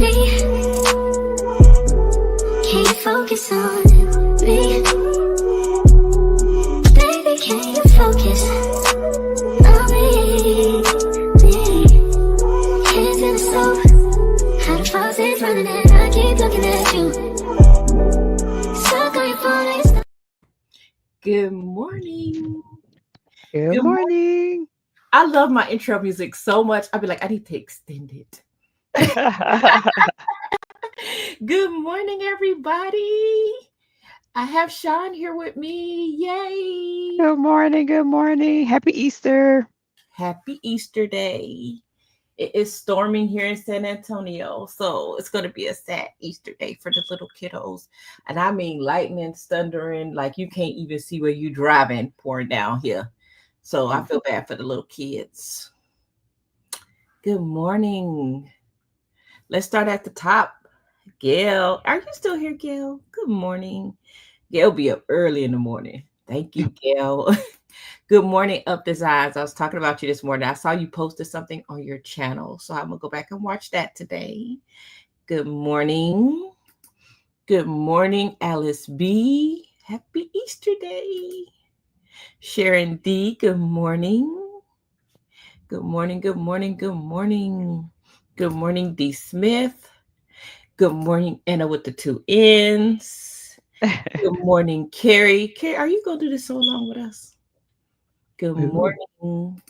Can you focus on me? Baby, can you focus on me? Hands in the stove, how the faucet's running and I keep looking at you. Stuck on your phone. Good morning. Good morning. I love my intro music so much. I'd be like, I need to extend it. Good morning, everybody. I have Shon here with me. Yay. Good morning. Good morning. Happy Easter. Happy Easter Day. It is storming here in San Antonio, so it's going to be a sad Easter day for the little kiddos. And I mean lightning, thundering, like you can't even see where you're driving pouring down here. So I feel bad for the little kids. Good morning. Let's start at the top. Gail, are you still here, Gail? Good morning. Gail be up early in the morning. Thank you, Gail. Good morning, Up Designs. I was talking about you this morning. I saw you posted something on your channel, so I'm going to go back and watch that today. Good morning. Good morning, Alice B. Happy Easter Day. Sharon D, good morning. Good morning, good morning, good morning. Good morning, D Smith. Good morning, Anna with the 2 N's. Good morning, Carrie. Carrie, are you going to do this so long with us? Good morning.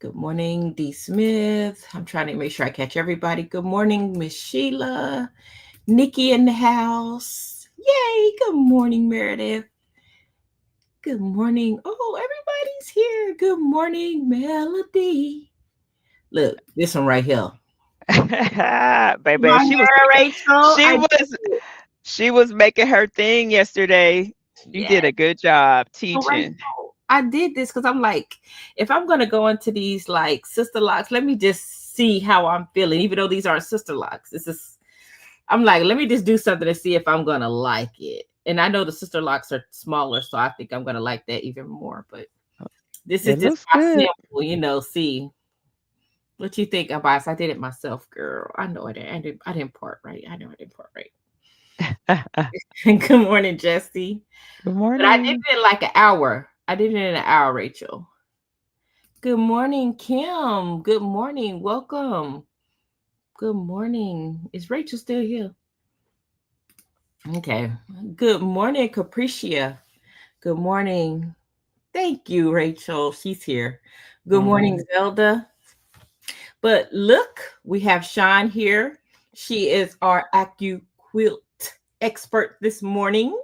Good morning, D Smith. I'm trying to make sure I catch everybody. Good morning, Miss Sheila. Nikki in the house. Yay. Good morning, Meredith. Good morning. Oh, everybody's here. Good morning, Melody. Look, this one right here. Baby, she was making her thing yesterday. You did a good job teaching. I did this because I'm like, if I'm going to go into these like sister locks, let me just see how I'm feeling, even though these aren't sister locks. I'm like, let me just do something to see if I'm going to like it. And I know the sister locks are smaller, so I think I'm going to like that even more. But this is just my sample, see. What you think, Abbas? I did it myself, girl. I know I didn't part right. I know I didn't part right. Good morning, Jesse. Good morning. But I did it in like an hour. I did it in an hour, Rachel. Good morning, Kim. Good morning. Welcome. Good morning. Is Rachel still here? Okay. Good morning, Capricia. Good morning. Thank you, Rachel. She's here. Good morning, Zelda. But look, we have Shon here. She is our ACCUQUILT expert this morning.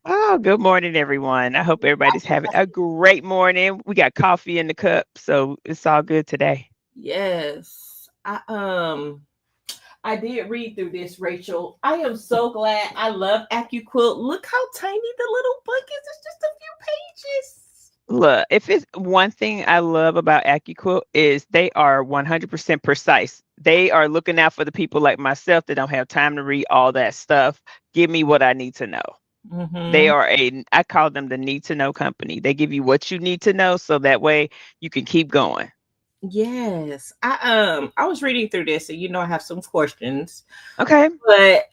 Oh, good morning, everyone. I hope everybody's having a great morning. We got coffee in the cup, so it's all good today. Yes. I did read through this, Rachel. I am so glad. I love ACCUQUILT. Look how tiny the little book is. It's just a few pages. Look, if it's one thing I love about ACCUQUILT is they are 100% precise. They are looking out for the people like myself that don't have time to read all that stuff. Give me what I need to know. Mm-hmm. They are I call them the need to know company. They give you what you need to know so that way you can keep going. Yes. I was reading through this, and I have some questions. Okay. But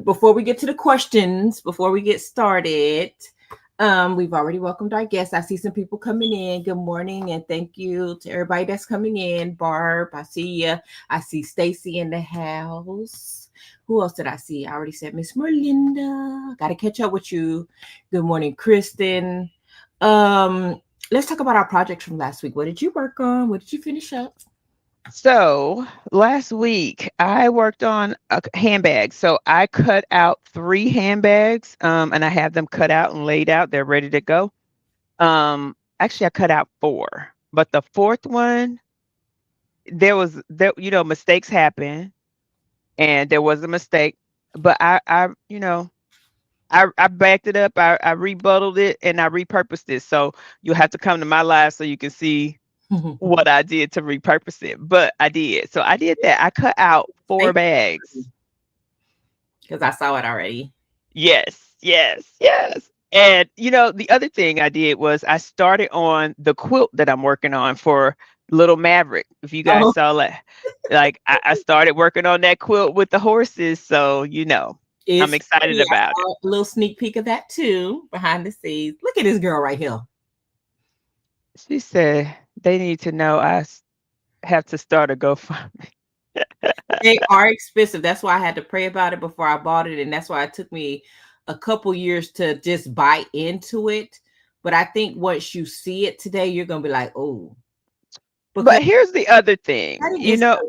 before we get to the questions, before we get started, we've already welcomed our guests. I see some people coming in. Good morning, and thank you to everybody that's coming in. Barb, I see you. I see Stacy in the house. Who else did I see? I already said Miss Merlinda. Got to catch up with you. Good morning, Kristen. Let's talk about our projects from last week. What did you work on? What did you finish up? So last week I worked on a handbag. So I cut out 3 handbags, and I have them cut out and laid out. They're ready to go. Actually, I cut out 4, but the 4th one, mistakes happen, and there was a mistake, but I backed it up. I rebutted it and I repurposed it. So you'll have to come to my live so you can see what I did to repurpose it, but I did. So I did that. I cut out 4 bags because I saw it already. Yes. And you know, the other thing I did was I started on the quilt that I'm working on for Little Maverick. If you guys Oh, saw that, like I started working on that quilt with the horses. So you know, I'm it's excited pretty. I about it. saw a little sneak peek of that too behind the scenes. Look at this girl right here. She said they need to know have to start a GoFundMe. They are expensive. That's why I had to pray about it before I bought it, and that's why it took me a couple years to just buy into it. But I think once you see it today, you're gonna be like, oh, because But here's the other thing, cutting you is know,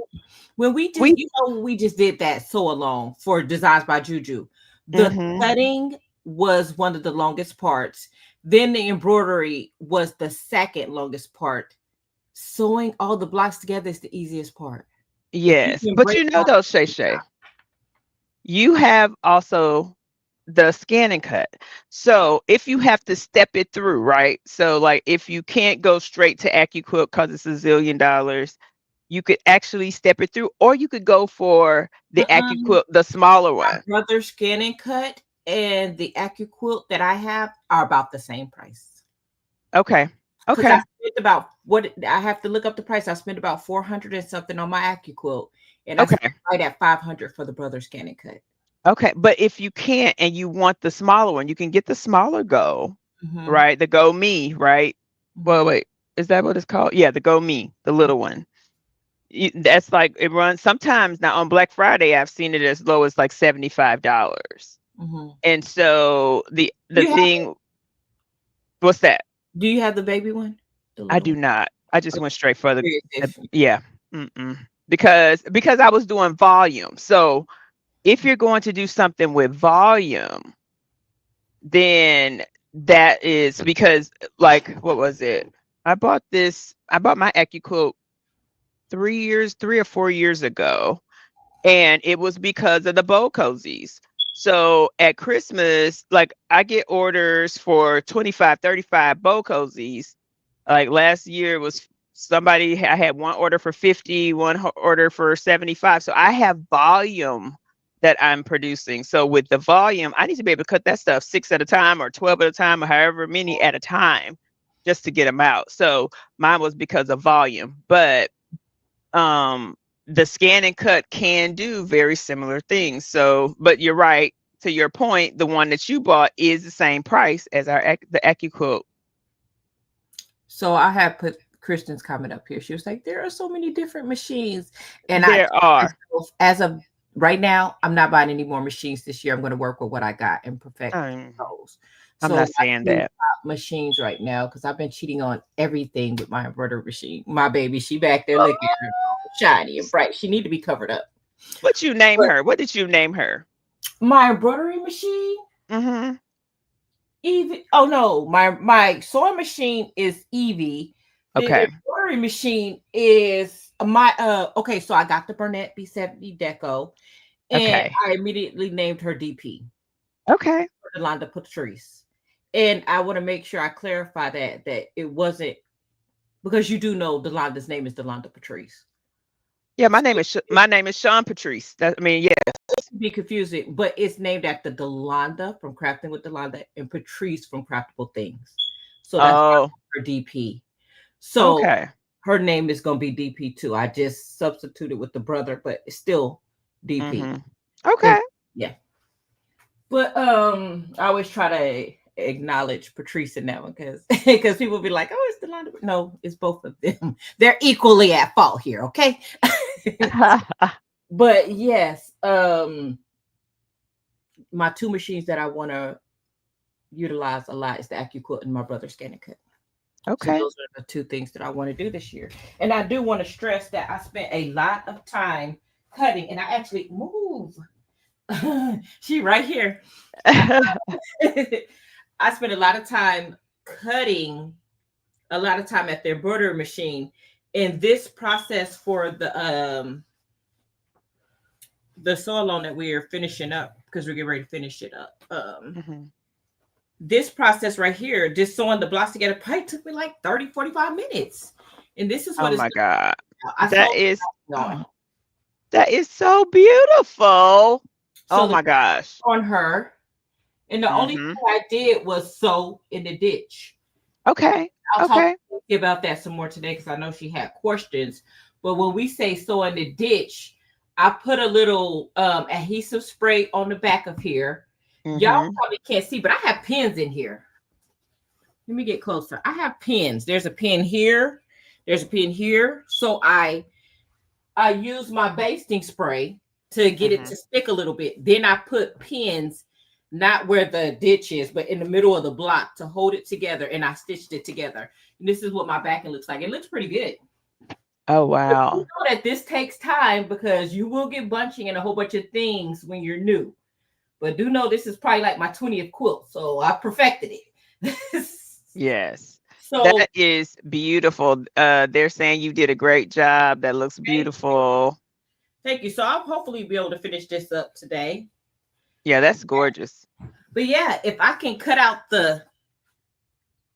when we just we we just did that so along for Designs by Juju. The mhm. cutting was one of the longest parts. Then the embroidery was the second longest part. Sewing all the blocks together is the easiest part. If you Yes, can but break you know down, though, Shay Shay, you have also the scan and cut. So if you have to step it through, right? So like if you can't go straight to AccuQuilt because it's $1 zillion, you could actually step it through, or you could go for the um, AccuQuilt, the smaller my one. brother's scan and cut and the AccuQuilt that I have are about the same price. Okay. Because I Okay. spent about what I have to look up the price. I spent about 400 and something on my AccuQuilt, and I spent Okay. right at 500 for the brother scan and cut. Okay. But if you can't and you want the smaller one, you can get the smaller Go, Mm-hmm. right? The Go Me, right? Mm-hmm. Well, wait, is that what it's called? Yeah, the Go Me, the little one. That's like it runs sometimes now on Black Friday. I've seen it as low as like $75. Mm-hmm. And so the You have? thing, what's that? Do you have the baby one? The I little do one? not. I just went straight for Curious the if yeah. Mm-mm. Because I was doing volume. So if you're going to do something with volume, then that is because like what was it? I bought my AccuQuilt 3 or 4 years ago, and it was because of the bow cozies. So at Christmas, like I get orders for 25, 35 bow cozies. Like last year was I had one order for 50, order for 75. So I have volume that I'm producing. So with the volume, I need to be able to cut that stuff 6 at a time or 12 at a time or however many at a time just to get them out. So mine was because of volume. But um the scan and cut can do very similar things. So but you're right, to your point, the one that you bought is the same price as the AccuQuilt. so. I had put Kristen's comment up here. She was like, "There are so many different machines," and I There are. as of right now, I'm not buying any more machines this year. I'm going to work with what I got and perfect I'm those. not So I saying do that. machines right now because I've been cheating on everything with my embroidery machine. My baby, she back there looking shiny and bright. She need to be covered up. What you name But her? What did you name her? my embroidery machine, Mm-hmm. Evie. Oh no, my sewing machine is Evie. The Okay. embroidery machine is my okay. So I got the Bernette B70 DECO, and Okay. I immediately named her DP. Okay. Delonda Patrice. And I want to make sure I clarify that it wasn't because you do know Delonda's name is Delonda Patrice. Yeah, So my name is Sean Patrice. Yeah. it can be confusing, but it's named after Delonda from Crafting with Delonda and Patrice from Craftable Things. So that's Oh, her DP. So okay. her name is going to be DP too. I just substituted with the brother, but it's still DP. Mm-hmm. Okay. Yeah. But I always try to acknowledge Patrice in that one because people be like, "Oh, it's Delonda." No, it's both of them. They're equally at fault here. Okay. But yes, my two machines that I want to utilize a lot is the AccuQuilt and my brother's scan and cut. So Okay. those are the two things that I want to do this year. And I do want to stress that I spent a lot of time cutting, and I actually move. She right here. I spent a lot of time cutting, a lot of time at the embroidery machine. And this process for the sew along that we are finishing up because we're getting ready to finish it up. Mm-hmm. This process right here, just sewing the blocks together, probably took me like 30, 45 minutes. And this is Oh what it's my God. I That sewed is on. that is so beautiful. So Oh the my gosh. on her, And the only thing I did was sew in the ditch. Okay. I'll talk Okay. to Kristy about that some more today because I know she had questions. But when we say sew in the ditch, I put a little adhesive spray on the back of here. Y'all probably can't see, but I have pins in here. Let me get closer. I have pins. There's a pin here. There's a pin here. So I use my basting spray to get it to stick a little bit. Then I put pins, not where the ditch is, but in the middle of the block to hold it together. And I stitched it together. And this is what my backing looks like. It looks pretty good. Oh, wow. But you know that this takes time because you will get bunching and a whole bunch of things when you're new. But do know this is probably like my 20th quilt. So I perfected it. Yes. So that is beautiful. They're saying you did a great job. That looks beautiful. Thank you. So I'll hopefully be able to finish this up today. Yeah, that's gorgeous. But yeah, if I can cut out the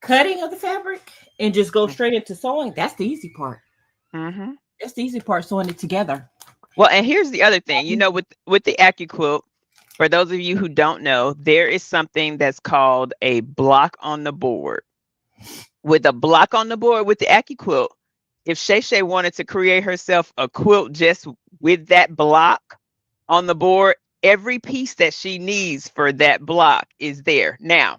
cutting of the fabric and just go straight into sewing, that's the easy part. That's the easy part, sewing it together. Well, and here's the other thing. You know, with the ACCUQUILT, for those of you who don't know, there is something that's called a block on the board. With a block on the board with the ACCUQUILT, if ShayShay wanted to create herself a quilt just with that block on the board, every piece that she needs for that block is there. Now,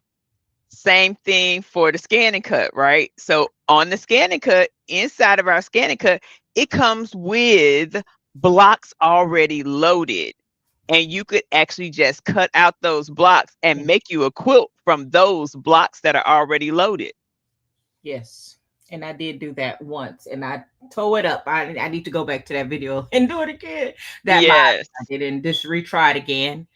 same thing for the scan and cut, right? So on the scan and cut, inside of our scan and cut, it comes with blocks already loaded. And you could actually just cut out those blocks and make you a quilt from those blocks that are already loaded. Yes. And I did do that once and I tore it up. I need to go back to that video and do it again. That Yes. I did and just retry it again.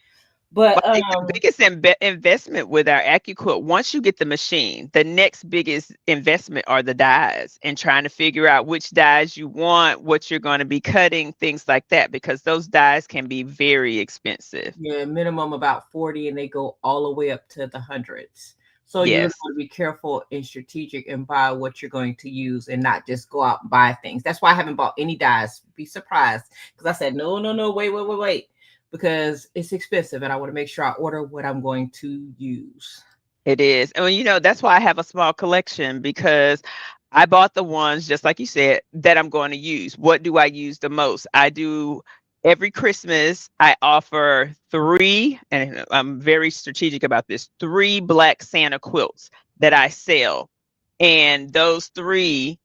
But I think the biggest investment with our ACCUQUILT, once you get the machine, the next biggest investment are the dies and trying to figure out which dies you want, what you're going to be cutting, things like that, because those dies can be very expensive. Yeah, minimum about 40 and they go all the way up to the hundreds. So you have to be careful and strategic and buy what you're going to use and not just go out and buy things. That's why I haven't bought any dies. Be surprised because I said, no, wait. Because it's expensive and I want to make sure I order what I'm going to use. It is. And, you know, that's why I have a small collection because I bought the ones, just like you said, that I'm going to use. What do I use the most? I do every Christmas, I offer 3, and I'm very strategic about this, 3 Black Santa quilts that I sell. And those 3,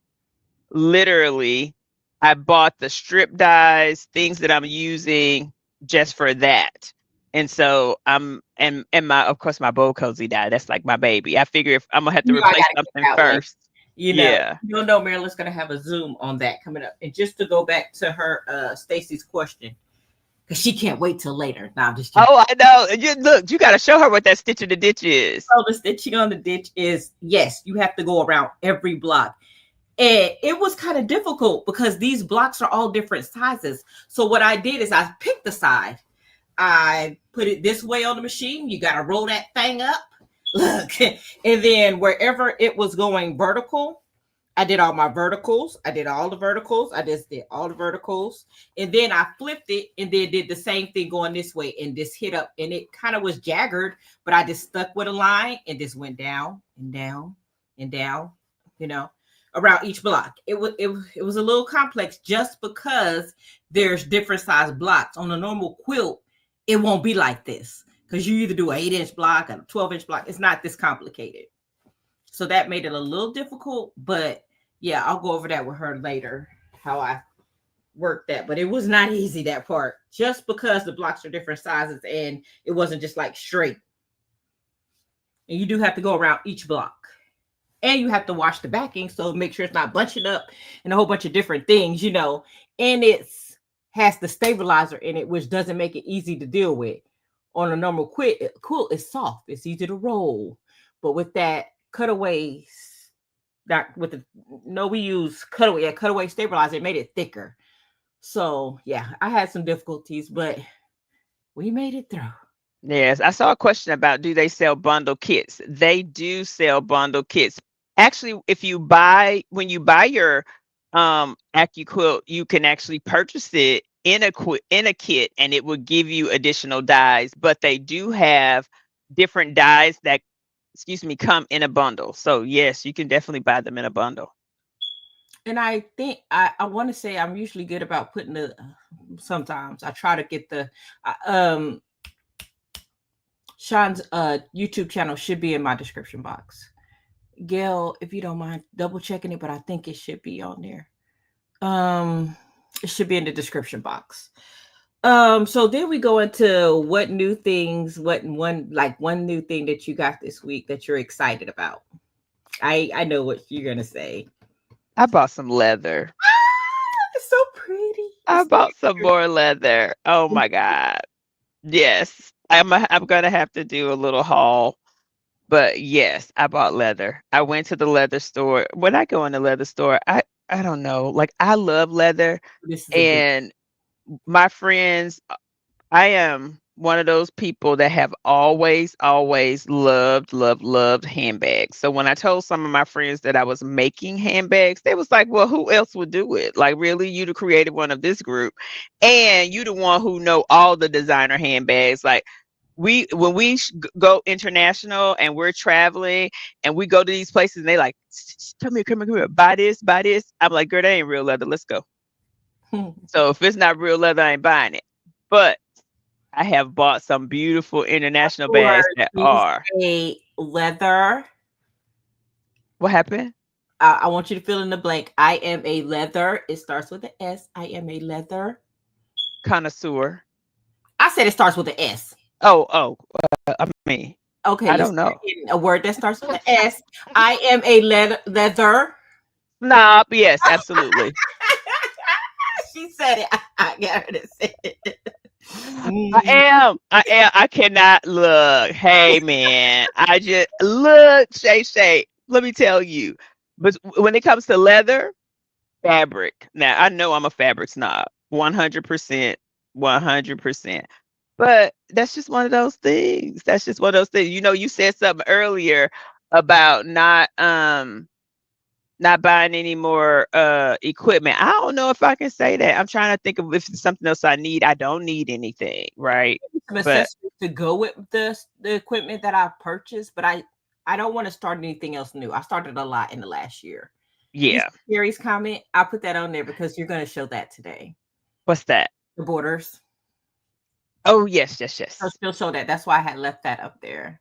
literally, I bought the strip dies, things that I'm using just for that. And so and my, of course, my bow cozy die, that's like my baby. I figure if I'm gonna have to replace something first. You know, you'll know Marilyn's gonna have a Zoom on that coming up. And just to go back to her Stacy's question, because she can't wait till later. Now I'm just kidding. Oh, I know. You gotta show her what that stitch in the ditch is. So the stitching on the ditch is, yes, you have to go around every block. And it was kind of difficult because these blocks are all different sizes. So what I did is I picked the side. I put it this way on the machine. You got to roll that thing up. Look. And then wherever it was going vertical, I did all my verticals. I did all the verticals. I just did all the verticals. And then I flipped it and then did the same thing going this way and just hit up. And it kind of was jaggered, but I just stuck with a line and just went down and down and down, you know, around each block. It was a little complex just because there's different size blocks. On a normal quilt, it won't be like this because you either do an 8-inch block and a 12-inch block. It's not this complicated. So that made it a little difficult, but yeah, I'll go over that with her later, how I worked that. But it was not easy, that part, just because the blocks are different sizes and it wasn't just like straight. And you do have to go around each block. And you have to wash the backing, so make sure it's not bunching up and a whole bunch of different things, you know. And has the stabilizer in it, which doesn't make it easy to deal with. On a normal quilt, it's soft. It's easy to roll. But with that cutaways, we use cutaway stabilizer. It made it thicker. So yeah, I had some difficulties, but we made it through. Yes, I saw a question about, do they sell bundle kits? They do sell bundle kits. Actually, when you buy your ACCUQUILT, you can actually purchase it in a kit and it will give you additional dies, but they do have different dyes that, excuse me, come in a bundle. So yes, you can definitely buy them in a bundle. And I think I want to say I'm usually good about putting the. Sometimes I try to get the. Shon's YouTube channel should be in my description box. Gail, if you don't mind double checking it, but I think it should be on there. It should be in the description box. So then we go into what new things, one new thing that you got this week that you're excited about. I know what you're gonna say. I bought some leather. It's so pretty. I bought some more leather. Oh my God. Yes. I'm gonna have to do a little haul. But yes, I bought leather. I went to the leather store. When I go in the leather store, I don't know. Like I love leather, This is and my friends, I am one of those people that have always, always loved handbags. So when I told some of my friends that I was making handbags, they was like, well, who else would do it? Like, really? You the creative one of this group. And you the one who know all the designer handbags. Like, when we go international and we're traveling and we go to these places and they like, come here, buy this. I'm like, girl, that ain't real leather. Let's go. So if it's not real leather, I ain't buying it. But I have bought some beautiful international bags that are a leather. What happened? I want you to fill in the blank. I am a leather. It starts with an S. I am a leather Connoisseur. I said it starts with an S. I mean, Okay, I don't know. A word that starts with an S. I am a leather. Snob. Yes, absolutely. She said it. I got her to say it. I am. I cannot look. Hey, man. I just look, Shay. Let me tell you. But when it comes to leather, fabric. Now, I know I'm a fabric snob. 100%. 100%. But that's just one of those things. That's just one of those things. You know, you said something earlier about not buying any more equipment. I don't know if I can say that. I'm trying to think of if it's something else I need. I don't need anything, right? Some accessories to go with the equipment that I purchased, but I don't want to start anything else new. I started a lot in the last year. Yeah. Carrie's comment, I put that on there because you're going to show that today. What's that? The borders. Oh, yes. I'll still show that. That's why I had left that up there.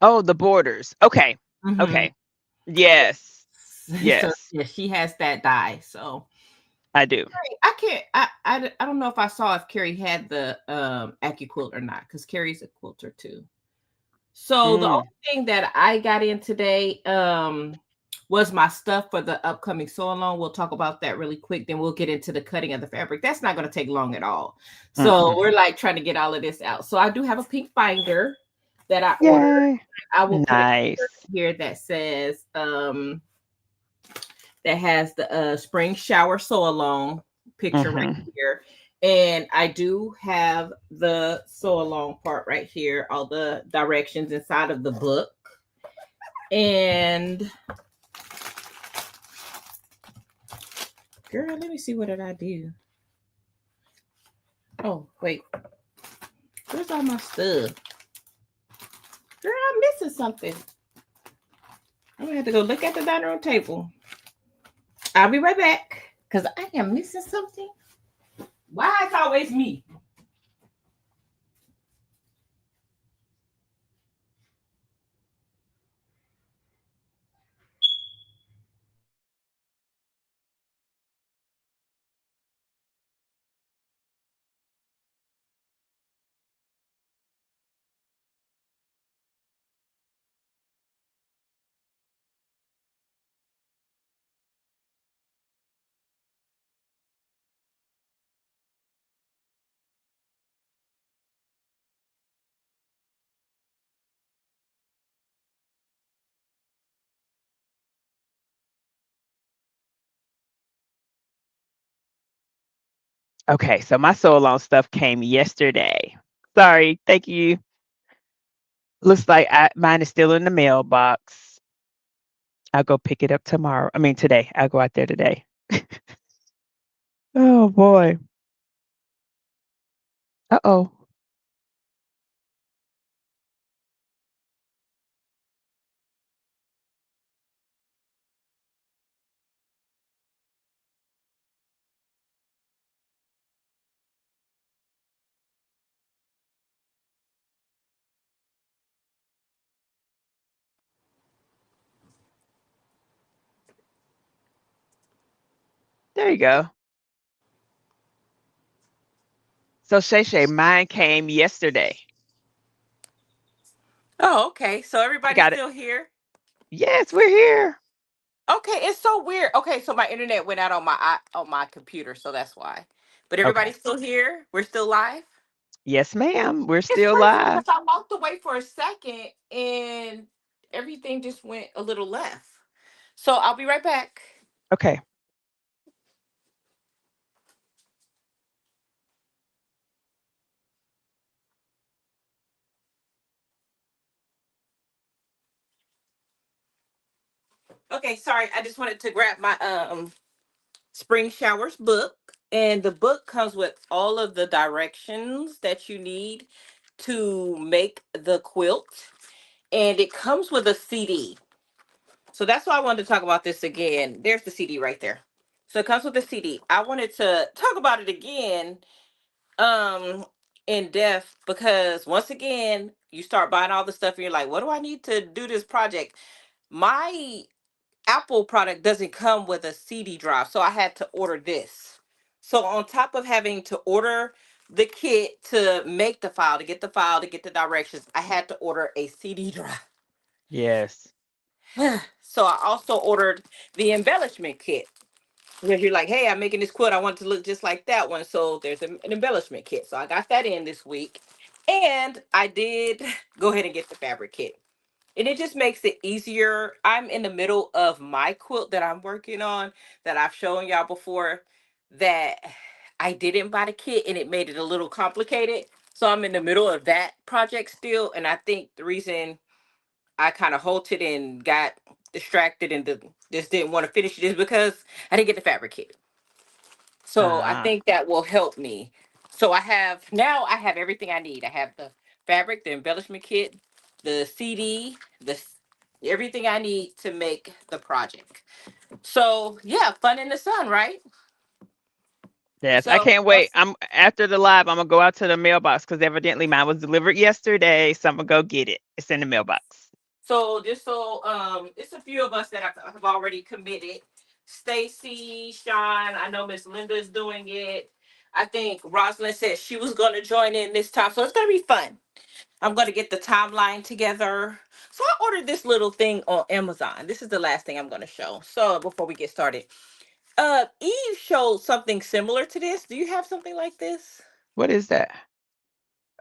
Oh, the borders. Okay. Mm-hmm. Okay. Yes. Yes. So, yeah, she has that die. So I do. I can't. I don't know if I saw if Carrie had the ACCUQUILT or not, because Carrie's a quilter too. So the only thing that I got in today was my stuff for the upcoming sew along. We'll talk about that really quick. Then we'll get into the cutting of the fabric. That's not going to take long at all. So we're like trying to get all of this out. So I do have a pink binder that I ordered. I will put it here that says that has the spring shower sew along picture right here. And I do have the sew along part right here, all the directions inside of the book. And girl, let me see, what did I do? Oh, wait. Where's all my stuff? Girl, I'm missing something. I'm gonna have to go look at the dining room table. I'll be right back because I am missing something. Why it's always me? Okay, so my sew along stuff came yesterday. Sorry, thank you. Looks like mine is still in the mailbox. I'll go pick it up tomorrow. I mean today. I'll go out there today. Oh boy. Uh-oh. There you go. So Shay, mine came yesterday. Oh, okay. So I everybody's got it. still here. Yes, we're here. Okay, it's so weird. Okay, so my internet went out on my computer, so that's why. But Okay. everybody's still here. We're still live. Yes, ma'am. We're It's still crazy because live. I walked away for a second and everything just went a little left. So I'll be right back. Okay. Okay, sorry. I just wanted to grab my spring showers book, and the book comes with all of the directions that you need to make the quilt, and it comes with a CD. So that's why I wanted to talk about this again. There's the CD right there. So it comes with a CD. I wanted to talk about it again um in depth because once again you start buying all the stuff and you're like, what do I need to do this project? My Apple product doesn't come with a CD drive, so I had to order this. So on top of having to order the kit to make the file, to get the file, to get the directions, I had to order a CD drive. Yes. So I also ordered the embellishment kit. Because you're like, hey, I'm making this quilt. I want it to look just like that one. So there's an embellishment kit. So I got that in this week. And I did go ahead and get the fabric kit. And it just makes it easier. I'm in the middle of my quilt that I'm working on that I've shown y'all before that I didn't buy the kit and it made it a little complicated. So I'm in the middle of that project still. And I think the reason I kind of halted and got distracted and just didn't want to finish it is because I didn't get the fabric kit. So I Ah. think that will help me. So I have everything I need. I have the fabric, the embellishment kit, the CD, everything I need to make the project. So yeah, fun in the sun, right? Yes, I So can't wait. I'm after the live. I'm gonna go out to the mailbox because evidently mine was delivered yesterday, so I'm gonna go get it. It's in the mailbox. it's a few of us that have already committed. Stacy, Sean, I know Miss Linda's doing it. I think Rosalind said she was going to join in this time, so it's going to be fun. I'm going to get the timeline together. So I ordered this little thing on Amazon. This is the last thing I'm going to show. So before we get started, Eve showed something similar to this. Do you have something like this? What is that?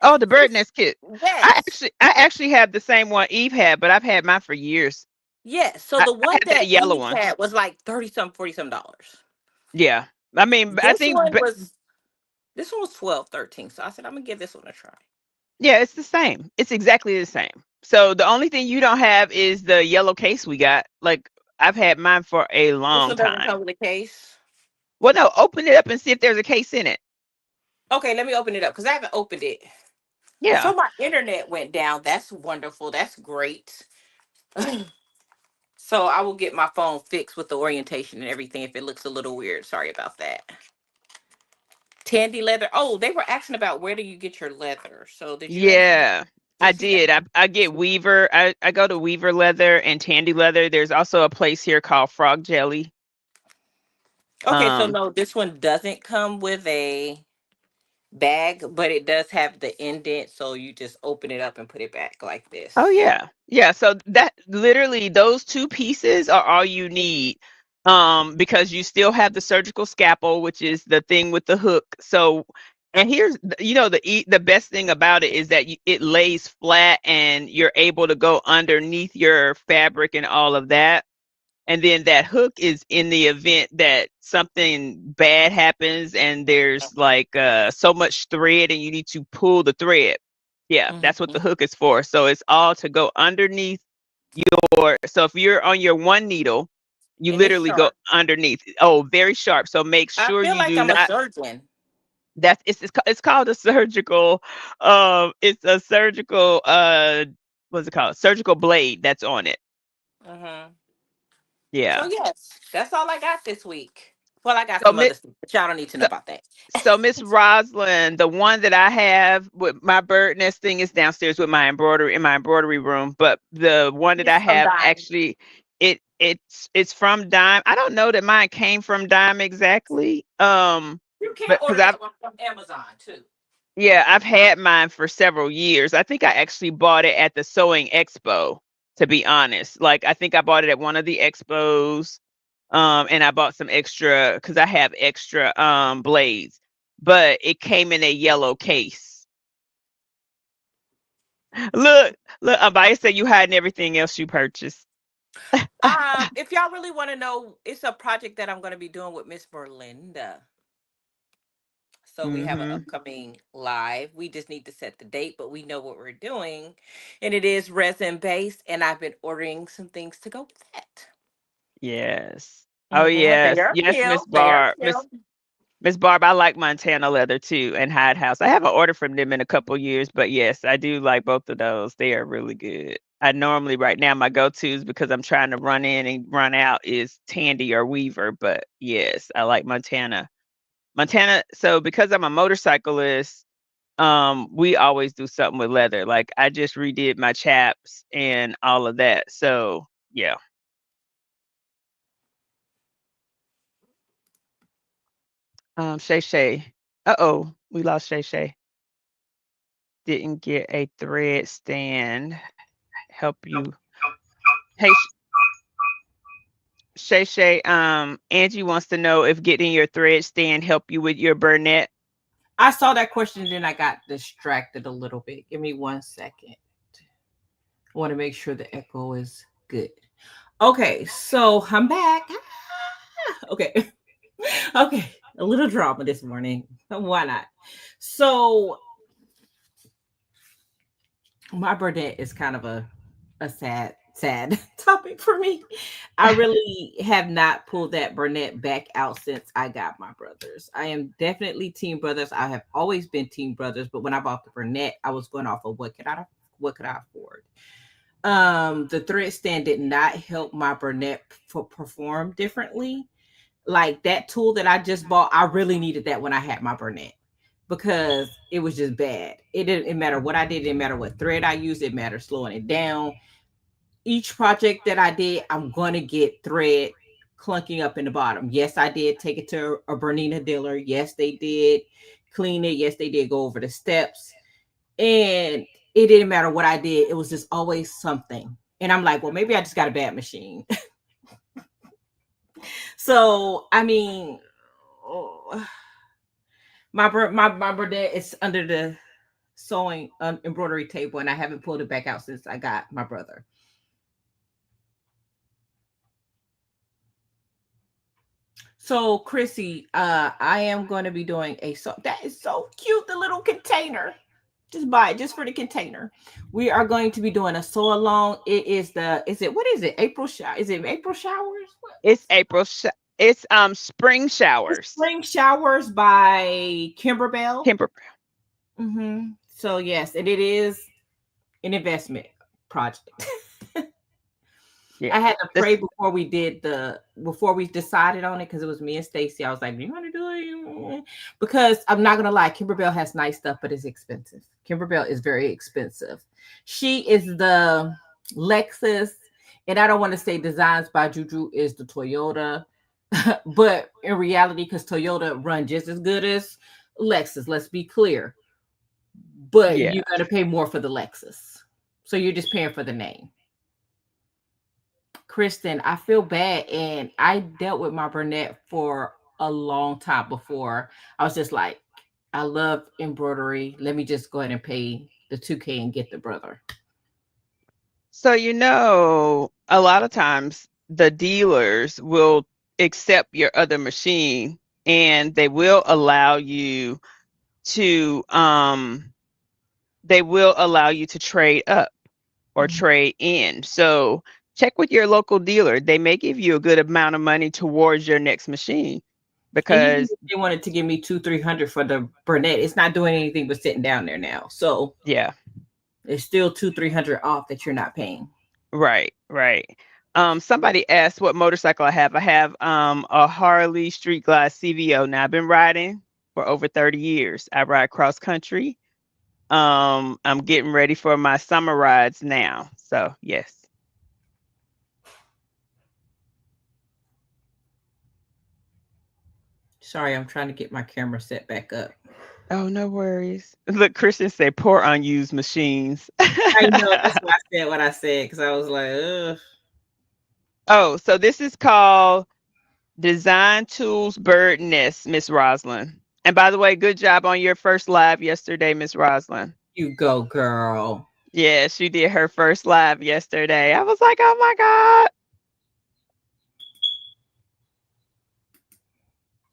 Oh, the bird This, nest kit. yes, I actually have the same one Eve had, but I've had mine for years. yes. So I, the I one had that that yellow Eve one. had was like 30 some, 40 some dollars. Yeah. I mean, I This think, one but was this one was 12, 13. So I said I'm gonna give this one a try. yeah, it's the same. It's exactly the same. So the only thing you don't have is the yellow case we got. Like I've had mine for a This long one doesn't time. come with a case. Well, no, open it up and see if there's a case in it. Okay, let me open it up because I haven't opened it. And Yeah. so my internet went down. That's wonderful. That's great. So I will get my phone fixed with the orientation and everything if it looks a little weird. Sorry about that. Tandy leather. Oh, they were asking about where do you get your leather. So did you answer that? Yeah, Did I you see that? did. I get Weaver. I go to Weaver Leather and Tandy Leather. There's also a place here called Frog Jelly. Okay, so Um, no, this one doesn't come with a bag, but it does have the indent, so you just open it up and put it back like oh this. yeah. Yeah, so that literally those two pieces are all you need. Because you still have the surgical scalpel, which is the thing with the hook. So, and here's the best thing about it is that it lays flat and you're able to go underneath your fabric and all of that. And then that hook is in the event that something bad happens and there's like so much thread and you need to pull the thread. Yeah, that's what Hmm. the hook is for. So it's all to go underneath so if you're on your one needle, you And it's literally go sharp. underneath. Oh, very sharp. So make I sure feel you like do I'm a not. surgeon. It's called a surgical. It's a surgical. What's it called? Surgical blade that's on it. Hmm. So Yeah. yes, that's all I got this week. Well, I got So some other stuff, but y'all don't need to know So, about that. so Miss Rosalind, the one that I have with my bird nest thing is downstairs with my embroidery in my embroidery room. But the one that I Yes, I'm have dying. actually, it it's from Dime. I don't know that mine came from Dime exactly. You can But because order I've that one from Amazon too. yeah, I've had mine for several years. I think I actually bought it at the Sewing Expo, to be honest. Like I think I bought it at one of the expos. And I bought some extra because I have extra blades, but it came in a yellow case. Look, look, Abaya said you hiding everything else you purchased. If y'all really want to know, it's a project that I'm going to be doing with Miss Berlinda. So we have an Mm-hmm. upcoming live. We just need to set the date, but we know what we're doing. And it is resin based, and I've been ordering some things to go with that. Yes. Oh Mm-hmm. They yes. are Yes, cute. Miss They are Barb. cute. Miss Barb, I like Montana leather too and Hide House. I haven't ordered from them in a couple years, but yes, I do like both of those. They are really good. I normally right now my go-tos because I'm trying to run in and run out is Tandy or Weaver, but yes, I like Montana. Montana, so because I'm a motorcyclist, we always do something with leather. Like I just redid my chaps and all of that. So yeah. Shay Shay. Uh-oh, we lost Shay Shay. Didn't get a thread stand. Help you. Hey, Shay Shay, Angie wants to know if getting your thread stand help you with your Bernette. I saw that question and then I got distracted a little bit. Give me 1 second. I want to make sure the echo is good. Okay, so I'm back. Okay. Okay. A little drama this morning. Why not? So my birthday is kind of a sad topic for me. I really have not pulled that Bernette back out since I got my brothers. I am definitely team brothers. I have always been team brothers, but when I bought the Bernette, I was going off of what could I afford. The thread stand did not help my Bernette perform differently. Like that tool that I just bought, I really needed that when I had my Bernette because it was just bad. It didn't matter what I did, it didn't matter what thread I used, it mattered slowing it down. Each project that I did, I'm gonna get thread clunking up in the bottom. Yes, I did take it to a Bernina dealer. Yes, they did clean it. Yes, they did go over the steps. And it didn't matter what I did, it was just always something. And I'm like, well, maybe I just got a bad machine. So I mean, oh, my Bernette is under the sewing embroidery table, and I haven't pulled it back out since I got my brother. So Chrissy, I am going to be doing that is so cute, the little container. Just buy it just for the container. We are going to be doing a sew along. What is it? April shower? Is it April showers? It's April. It's spring It's showers. Spring Showers by Kimberbell. Kimber. So yes, and it is an investment project. Yeah. I had to pray before we decided on it because it was me and Stacy. I was like, "Do you want to do it?" Because I'm not gonna lie, Kimberbell has nice stuff, but it's expensive. Kimberbell is very expensive. She is the Lexus, and I don't want to say Designs by Juju is the Toyota, but in reality, because Toyota run just as good as Lexus, let's be clear. But Yeah. you're gonna pay more for the Lexus, so you're just paying for the name. Kristen, I feel bad, and I dealt with my Bernette for a long time before. I was just like, I love embroidery. Let me just go ahead and pay the 2K and get the brother. So a lot of times the dealers will accept your other machine and they will allow you to trade up or trade in. So check with your local dealer. They may give you a good amount of money towards your next machine And even because if they wanted to give me 200-300 for the Bernette, it's not doing anything but sitting down there now. So yeah. it's still 200-300 off that you're not paying. Right. Somebody asked what motorcycle I have. I have a Harley Street Glide CVO. Now I've been riding for over 30 years. I ride cross country. I'm getting ready for my summer rides now. So yes. Sorry, I'm trying to get my camera set back up. Oh, no worries. Look, Christian said poor unused machines. I know, that's why I said what I said, because I was like, ugh. Oh, so this is called Design Tools Bird Nest, Miss Roslyn. And by the way, good job on your first live yesterday, Miss Roslyn. You go, girl. Yeah, she did her first live yesterday. I was like, oh my God.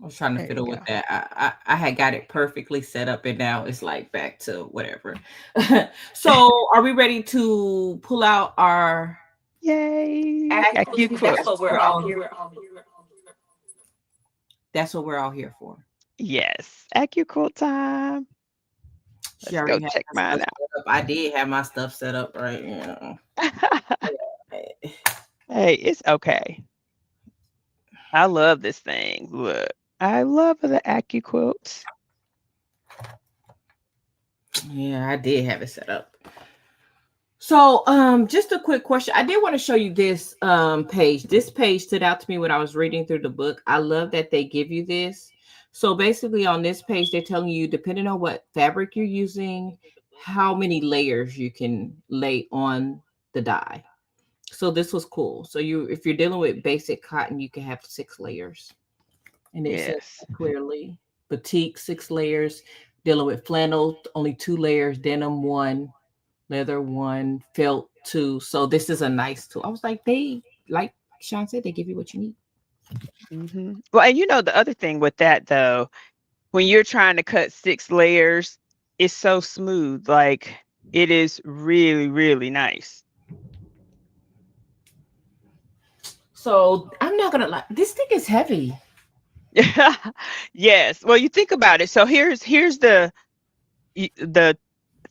I was trying to fiddle with that. I had got it perfectly set up, and now it's like back to whatever. So are we ready to pull out our Yay? ACCUQUILT? That's what we're all here. That's what we're all here for. Yes, ACCUQUIlt time. She Let's go check mine out. I did have my stuff set up right. Hey, it's okay. I love this thing. Look, I love the ACCUQUILT. Yeah, I did have it set up. So, just a quick question. I did want to show you this page. This page stood out to me when I was reading through the book. I love that they give you this. So basically on this page, they're telling you, depending on what fabric you're using, how many layers you can lay on the die. So this was cool. So if you're dealing with basic cotton, you can have 6 layers. And it says clearly, batik 6 layers, dealing with flannel, only 2 layers, denim 1, leather 1, felt 2. So this is a nice tool. I was like, like Shon said, they give you what you need. Mm-hmm. Well, and you know, the other thing with that though, when you're trying to cut 6 layers, it's so smooth. Like it is really, really nice. So I'm not gonna lie, this thing is heavy. Yes. Well, you think about it. So here's the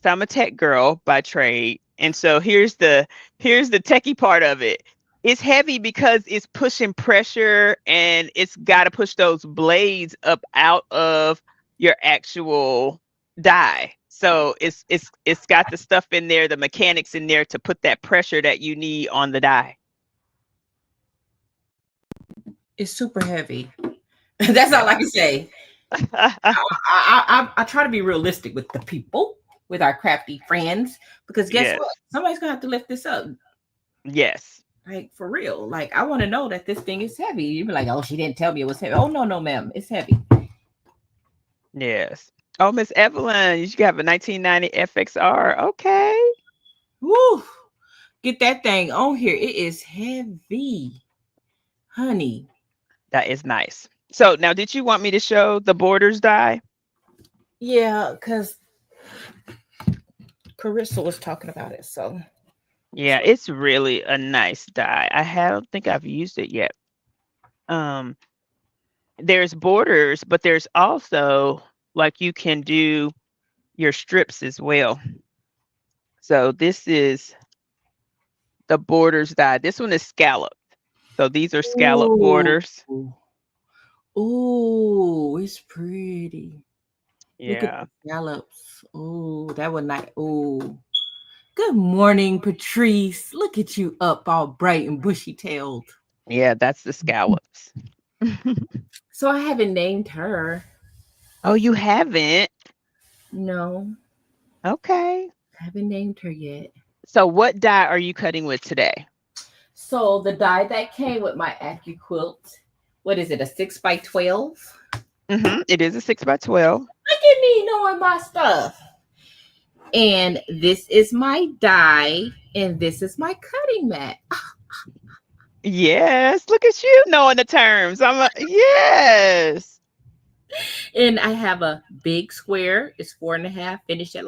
I'm a tech girl by trade, and so here's the techie part of it. It's heavy because it's pushing pressure, and it's got to push those blades up out of your actual die. So it's got the stuff in there, the mechanics in there to put that pressure that you need on the die. It's super heavy. That's all I can say. I try to be realistic with the people, with our crafty friends, because guess what? Somebody's gonna have to lift this up. Yes. Like for real. Like I want to know that this thing is heavy. You'd be like, oh, she didn't tell me it was heavy. Oh no, ma'am, it's heavy. Yes. Oh, Miss Evelyn, you should have a 1990 FXR. Okay. Woo! Get that thing on here. It is heavy, honey. That is nice. So now, did you want me to show the borders die? Yeah, because Carissa was talking about it. So yeah, it's really a nice die. I don't think I've used it yet. There's borders, but there's also like you can do your strips as well. So this is the borders die. This one is scalloped. So these are scallop borders. Oh, it's pretty. Yeah. Look at the scallops. Oh, that one nice. Oh, good morning, Patrice. Look at you up all bright and bushy-tailed. Yeah, that's the scallops. So I haven't named her. Oh, you haven't? No. Okay. I haven't named her yet. So what die are you cutting with today? So the die that came with my ACCUQUILT, what is it, a 6x12? Mm-hmm. It is a 6x12. Look at me knowing my stuff. And this is my die, and this is my cutting mat. Yes, look at you knowing the terms. Yes. And I have a big square. It's 4.5, finished at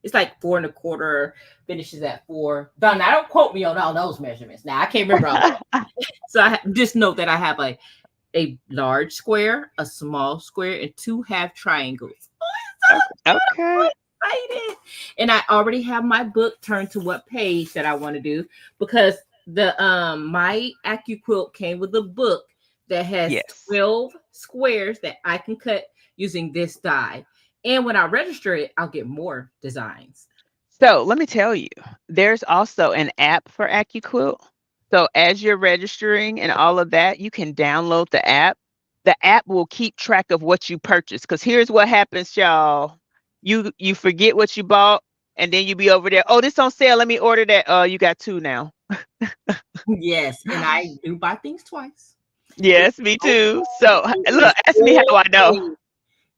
it's like 4 1/4, finishes at 4. Now, don't quote me on all those measurements. Now, I can't remember all that. So I just note that I have a large square, a small square, and 2 half triangles. Okay. Excited. And I already have my book turned to what page that I want to do, because the my ACCUQUILT came with a book that has 12 squares that I can cut using this die. And when I register it, I'll get more designs. So let me tell you, there's also an app for ACCUQUILT. So as you're registering and all of that, you can download the app the app will keep track of what you purchased. Because here's what happens, y'all. You forget what you bought, and then you be over there. Oh, this on sale. Let me order that. You got 2 now. Yes, and I do buy things twice. Yes, me too. So look, ask me how I know.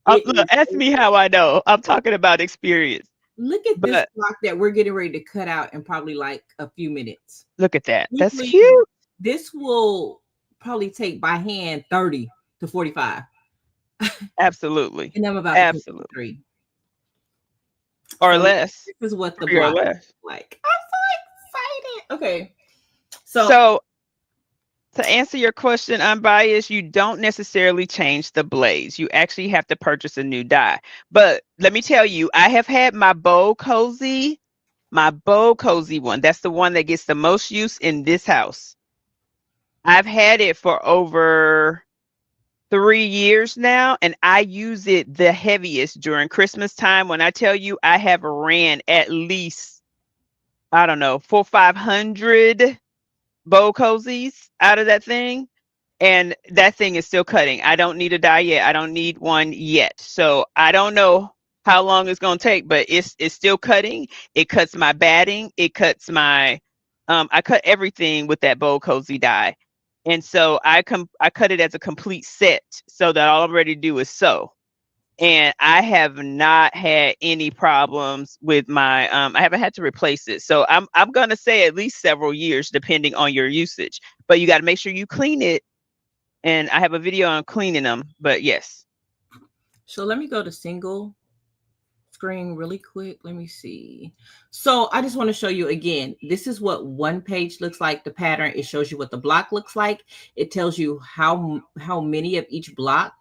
Look, ask me how I know. I'm talking about experience. Look at this block that we're getting ready to cut out in probably like a few minutes. Look at that. That's cute. This will probably take by hand 30 to 45. Absolutely. And I'm about absolutely 3 or less. This is what the block looks like. I'm so excited. Okay. So to answer your question, unbiased, you don't necessarily change the blades. You actually have to purchase a new die. But let me tell you, I have had my Bow Cozy one. That's the one that gets the most use in this house. I've had it for over 3 years now, and I use it the heaviest during Christmas time. When I tell you, I have ran at least, I don't know, 400 or 500 Bow Cozies out of that thing, and that thing is still cutting. I don't need a die yet. I don't need one yet. So I don't know how long it's going to take, but it's still cutting. It cuts my batting. It cuts my, I cut everything with that Bow Cozy die. And so I cut it as a complete set so that all I'm ready to do is sew. And I have not had any problems with my, I haven't had to replace it. So I'm going to say at least several years, depending on your usage, but you got to make sure you clean it. And I have a video on cleaning them, but yes. So let me go to single screen really quick. Let me see. So I just want to show you again, this is what one page looks like, the pattern. It shows you what the block looks like. It tells you how many of each block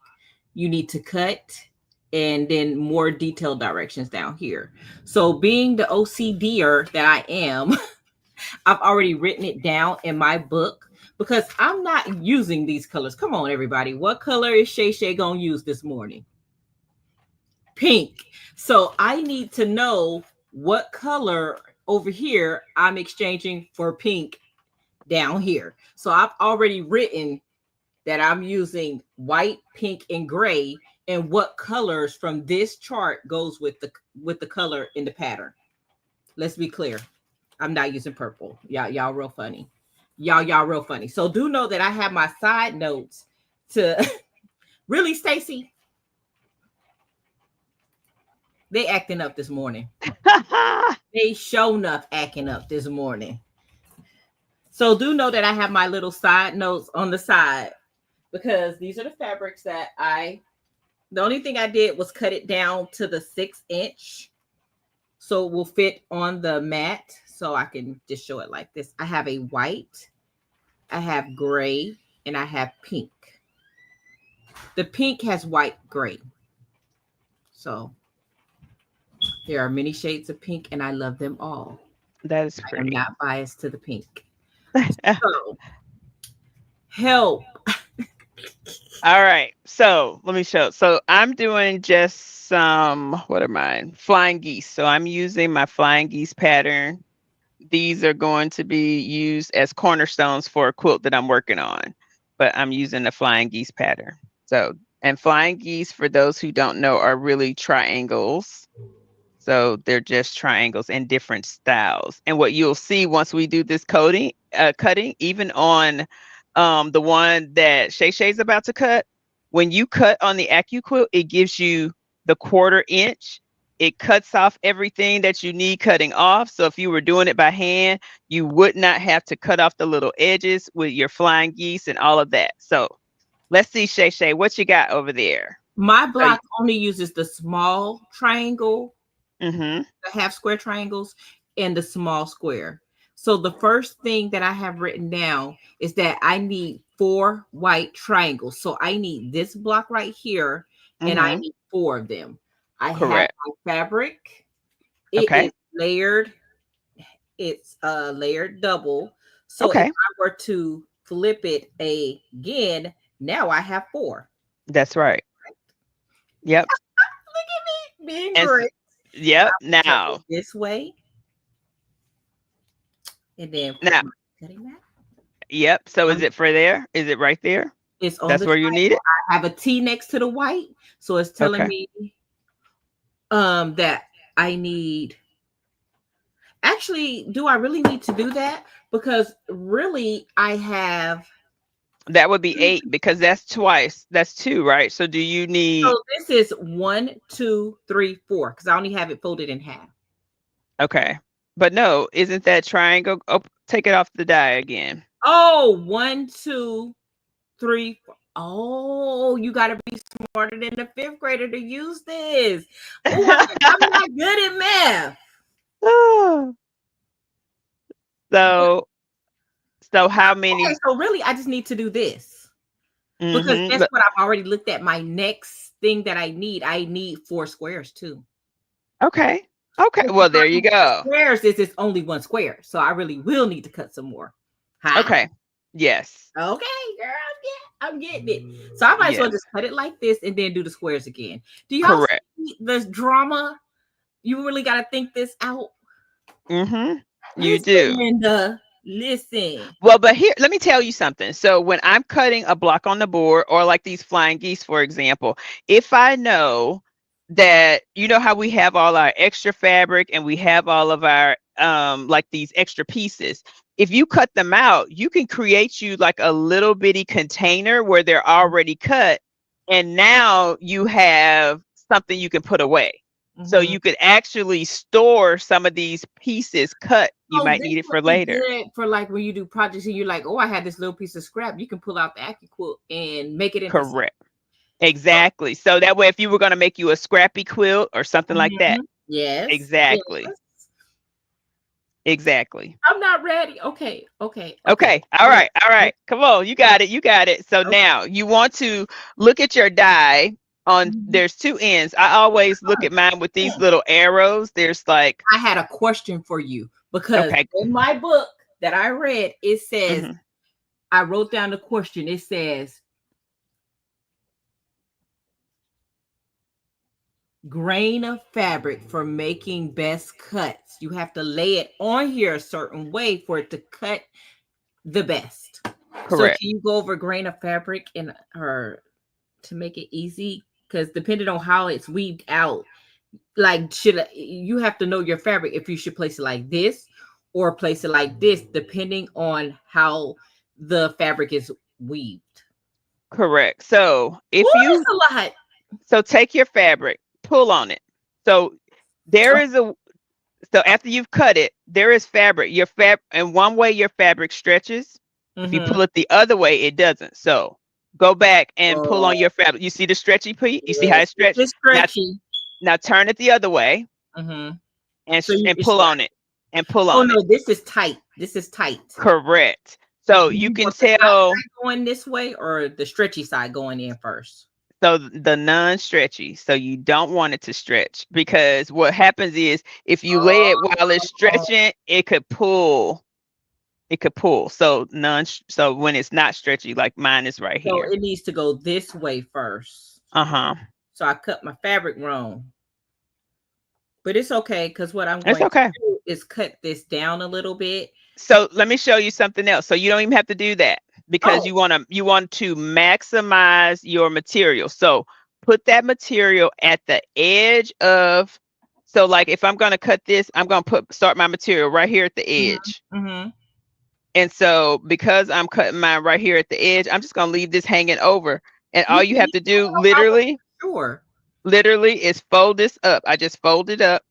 you need to cut, and then more detailed directions down here. So being the OCDer that I am, I've already written it down in my book because I'm not using these colors. Come on, everybody. What color is Shay gonna use this morning? Pink. So I need to know what color over here I'm exchanging for pink down here. So I've already written that I'm using white, pink, and gray, and what colors from this chart goes with the color in the pattern. Let's be clear. I'm not using purple. Y'all real funny. Y'all real funny. So do know that I have my side notes to really, Stacy. They acting up this morning. They shown up acting up this morning. So do know that I have my little side notes on the side because these are the fabrics that the only thing I did was cut it down to the 6 inch. So it will fit on the mat. So I can just show it like this. I have a white, I have gray, and I have pink. The pink has white, gray. So there are many shades of pink, and I love them all. That is pretty. I'm not biased to the pink. So, help. All right. So let me show. So I'm doing just some, what are mine? Flying geese. So I'm using my flying geese pattern. These are going to be used as cornerstones for a quilt that I'm working on, but I'm using the flying geese pattern. So, and flying geese, for those who don't know, are really triangles. So they're just triangles in different styles. And what you'll see once we do this cutting, even on the one that ShayShay's about to cut, when you cut on the ACCUQUILT, it gives you the 1/4 inch. It cuts off everything that you need cutting off. So if you were doing it by hand, you would not have to cut off the little edges with your flying geese and all of that. So let's see, ShayShay, what you got over there? My block only uses the small triangle, the half square triangles, and the small square. So the first thing that I have written down is that I need 4 white triangles. So I need this block right here, and I need 4 of them. I have my fabric. It is layered. It's layered double. So if I were to flip it again, now I have 4. That's right. Yep. Look at me being great. Yep. Now this way. And then now. Yep. So is it for there? Is it right there? It's on That's where you need it. I have a T next to the white, so it's telling me that I need. Actually, do I really need to do that? Because really, I have. That would be 8 because that's twice. That's 2, right? So do you need? So this is 1, 2, 3, 4 because I only have it folded in half. Okay, but no, isn't that triangle? Oh, take it off the die again. Oh, 1, 2, 3, 4. Oh, you got to be smarter than the 5th grader to use this. Ooh, I'm not good at math. So how many? Okay, so really, I just need to do this because that's what I've already looked at. My next thing that I need 4 squares too. Okay. Well, there you go. Squares is only 1 square, so I really will need to cut some more. Huh? Okay. Yes. Okay, girl, I'm getting it. So I might as well just cut it like this and then do the squares again. Do y'all see this drama? You really got to think this out. You do. Linda, listen. Well, but here, let me tell you something. So when I'm cutting a block on the board, or like these flying geese, for example, if I know that, you know how we have all our extra fabric and we have all of our like these extra pieces, if you cut them out, you can create you like a little bitty container where they're already cut, and now you have something you can put away. So you could actually store some of these pieces cut. You might need it for later. For like when you do projects and you're like, oh, I had this little piece of scrap. You can pull out the ACCUQUILT and make it into correct. Exactly. So that way, if you were going to make you a scrappy quilt or something like that. Yes. Exactly. Yes. Exactly. I'm not ready. Okay. All right. Come on. You got it. So now you want to look at your die. There's 2 ends. I always look at mine with these little arrows. There's like, I had a question for you because in my book that I read, it says, I wrote down the question. It says, grain of fabric for making best cuts. You have to lay it on here a certain way for it to cut the best. Correct. So can you go over grain of fabric to make it easy? Because depending on how it's weaved out, like you have to know your fabric if you should place it like this or place it like this, depending on how the fabric is weaved. Correct. So if that's a lot. So take your fabric, pull on it. So there is so after you've cut it, there is fabric. And one way your fabric stretches. If you pull it the other way, it doesn't. So go back and pull on your fabric. You see the stretchy piece? You see how it stretches? It's stretchy. Now turn it the other way and pull on it. And pull on it. Oh, no, this is tight. This is tight. Correct. So you can tell. Going this way or the stretchy side going in first? So the non-stretchy. So you don't want it to stretch because what happens is if you lay it while it's stretching, it could pull. So when it's not stretchy, like mine is right here. So it needs to go this way first. So I cut my fabric wrong. But it's okay because what I'm going to do is cut this down a little bit. So let me show you something else. So you don't even have to do that because you want to maximize your material. So put that material at the edge of. So like if I'm going to cut this, I'm going to start my material right here at the edge. And so because I'm cutting mine right here at the edge, I'm just going to leave this hanging over. And all you have to do literally is fold this up. I just fold it up.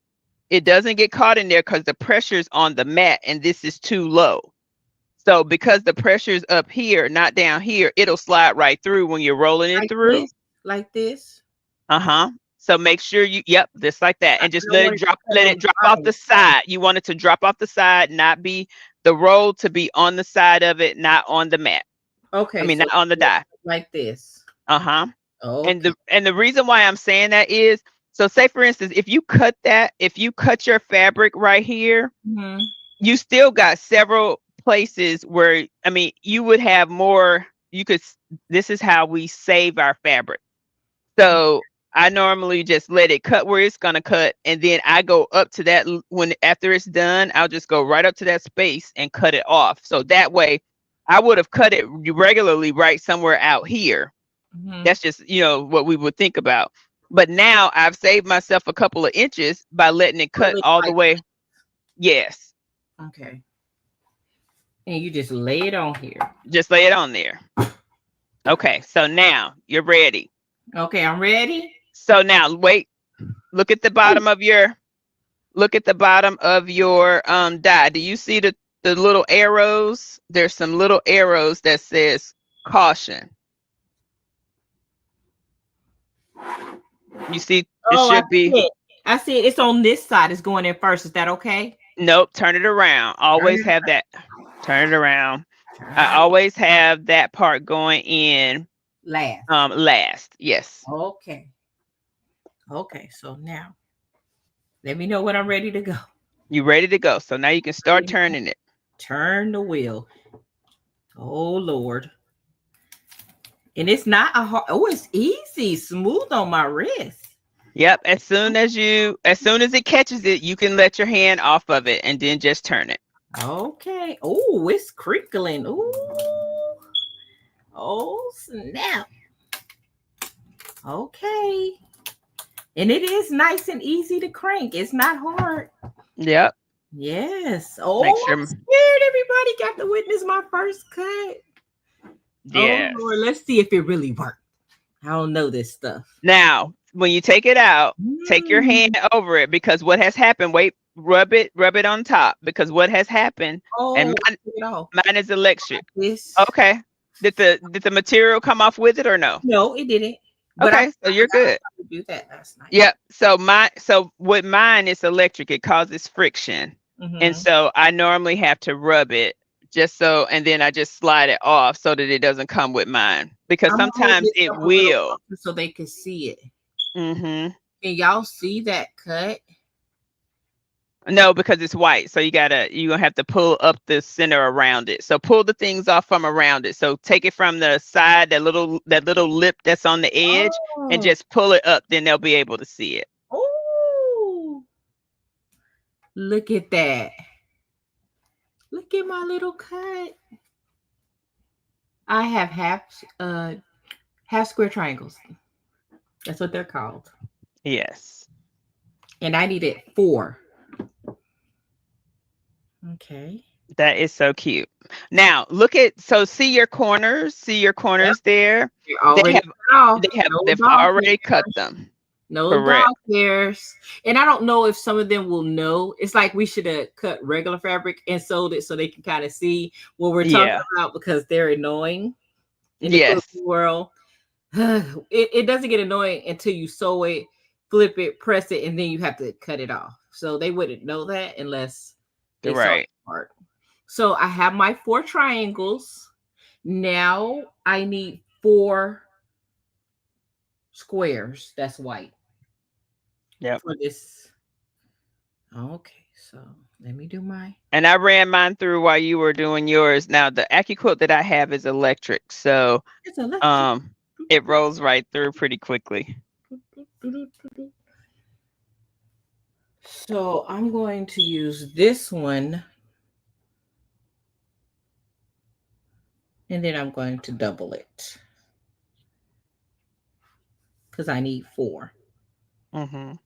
It doesn't get caught in there because the pressure's on the mat and this is too low. So because the pressure's up here, not down here, it'll slide right through when you're rolling it through. Like this. So make sure just like that. And just let it drop off the side. You want it to drop off the side, not be the roll to be on the side of it, not on the mat. Okay. I mean, not on the die. Like this. Okay. And the reason why I'm saying that is, so say for instance, if you cut your fabric right here, you still got several places where, I mean, you would have more, this is how we save our fabric. So I normally just let it cut where it's going to cut. And then I go up to that after it's done, I'll just go right up to that space and cut it off. So that way I would have cut it regularly right somewhere out here. That's just, you know, what we would think about. But now I've saved myself a couple of inches by letting it cut all the way. Yes. Okay. And you just lay it on here. Just lay it on there. Okay. So now you're ready. Okay, I'm ready. So now wait, look at the bottom of your, die. Do you see the little arrows? There's some little arrows that says caution. You see, it should be. I see it. It's on this side. It's going in first. Is that okay? Nope. Turn it around. Always have that. Turn it around. I always have that part going in last. Last. Yes. Okay. Okay. So now, let me know when I'm ready to go. You ready to go? So now you can start turning it. Turn the wheel. Oh Lord. And it's not a hard. Oh, it's easy, smooth on my wrist. Yep. As soon as it catches it, you can let your hand off of it and then just turn it. Okay. Oh, it's crinkling. Ooh. Oh, snap. Okay. And it is nice and easy to crank. It's not hard. Yep. Yes. Oh, sure. I'm scared everybody got to witness my first cut. Yeah. Oh, Lord, let's see if it really worked. I don't know this stuff. Now, when you take it out, take your hand over it, because what has happened, wait, rub it on top, because what has happened, and mine is electric. Okay. Did the material come off with it or no? No, it didn't. But okay, so you're good. Do that last night. Yep. So with mine, it's electric. It causes friction. And so I normally have to rub it just so, and then I just slide it off so that it doesn't come with mine, because sometimes it will. So they can see it. Can y'all see that cut? No, because it's white. So you're gonna have to pull up the center around it. So pull the things off from around it. So take it from the side, that little lip that's on the edge, and just pull it up. Then they'll be able to see it. Oh, look at that. Look at my little cut. I have half square triangles. That's what they're called. Yes. And I needed 4. Okay. That is so cute. Now see your corners. See your corners there. They've already cut them. No dog hairs. And I don't know if some of them will know. It's like we should have cut regular fabric and sewed it so they can kind of see what we're talking about, because they're annoying in the world. It doesn't get annoying until you sew it, flip it, press it, and then you have to cut it off. So they wouldn't know that unless they saw the part. So I have my 4 triangles. Now I need 4 squares. That's white. Yeah. For this. Okay, so let me do my. And I ran mine through while you were doing yours. Now the ACCUQUILT that I have is electric, so it's electric. It rolls right through pretty quickly. So I'm going to use this one, and then I'm going to double it because I need 4. I'm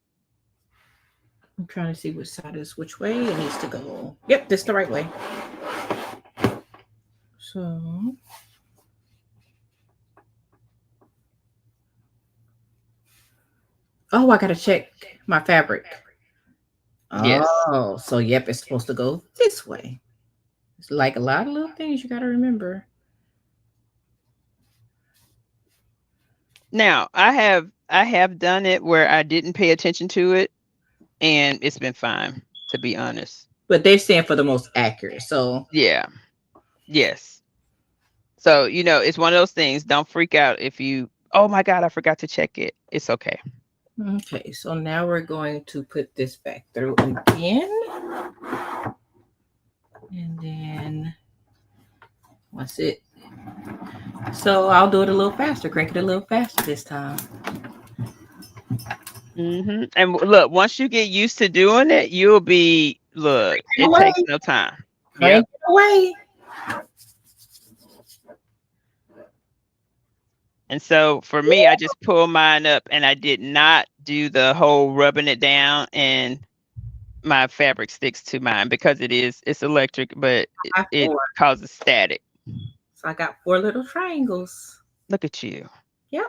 trying to see which side is which way it needs to go. Yep, this is the right way. So I gotta check my fabric. Yes. Oh, so yep, it's supposed to go this way. It's like a lot of little things you gotta remember. Now I have done it where I didn't pay attention to it, and it's been fine, to be honest. But they're saying for the most accurate. So yeah. Yes. So it's one of those things. Don't freak out if you, oh my God, I forgot to check it. It's okay. Okay, so now we're going to put this back through again. And then what's it? So I'll do it a little faster, crank it a little faster this time. And look, once you get used to doing it, you'll be, it takes no time. Crank it away. And so for me, I just pull mine up, and I did not do the whole rubbing it down, and my fabric sticks to mine because it's electric, but it causes static. So I got 4 little triangles. Look at you. Yep.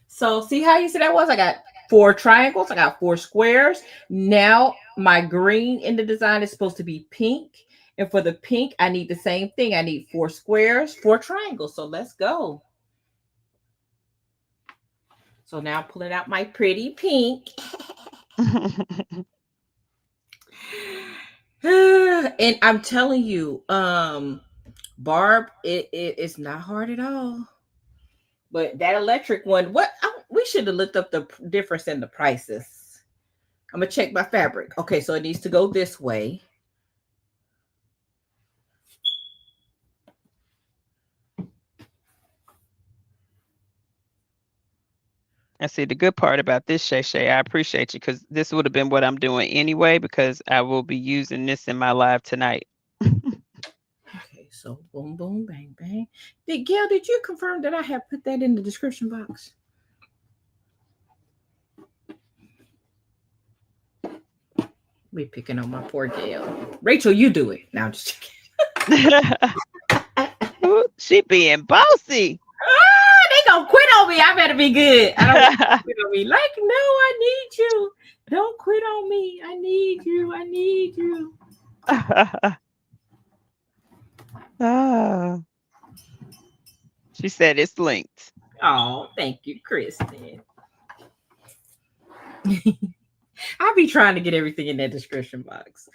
So see how easy that was? I got 4 triangles. I got 4 squares. Now my green in the design is supposed to be pink. And for the pink, I need the same thing. I need 4 squares, 4 triangles. So let's go. So now I'm pulling out my pretty pink. And I'm telling you, Barb, it's not hard at all. But that electric one, we should have looked up the difference in the prices. I'm gonna check my fabric. Okay, so it needs to go this way. And see, the good part about this, Shay, I appreciate you, because this would have been what I'm doing anyway, because I will be using this in my live tonight. Okay, so boom, boom, bang, bang. Gail, did you confirm that I have put that in the description box? We picking on my poor Gail. Rachel, you do it. Now I'm just checking. She being bossy. They gonna quit on me. I better be good. I don't want to quit on me. Like, no, I need you. Don't quit on me. I need you. I need you. She said it's linked. Oh, thank you, Kristy. I'll be trying to get everything in that description box.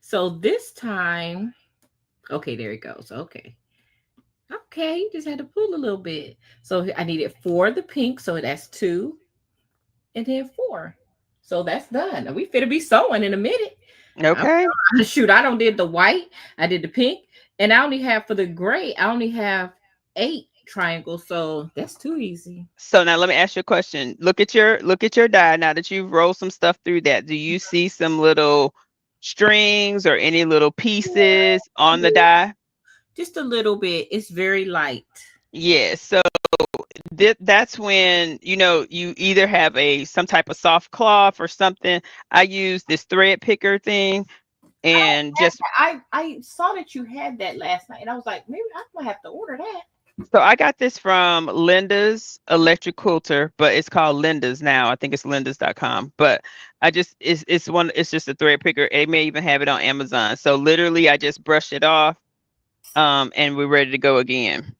So this time, okay, there it goes. Okay, you just had to pull a little bit. So I needed 4 of the pink, so that's 2, and then 4. So that's done. We finna be sewing in a minute. Okay. Shoot, I don't did the white. I did the pink, and I only have for the gray. I only have 8 triangles, so that's too easy. So now let me ask you a question. Look at your die. Now that you've rolled some stuff through that, do you see some little strings or any little pieces on the die? Just a little bit. It's very light. Yeah. So that's when you either have some type of soft cloth or something. I use this thread picker thing, and I saw that you had that last night, and I was like, maybe I'm gonna have to order that. So I got this from Linda's Electric Quilter, but it's called Linda's now. I think it's lindas.com. But it's just a thread picker. It may even have it on Amazon. So literally I just brush it off, and we're ready to go again.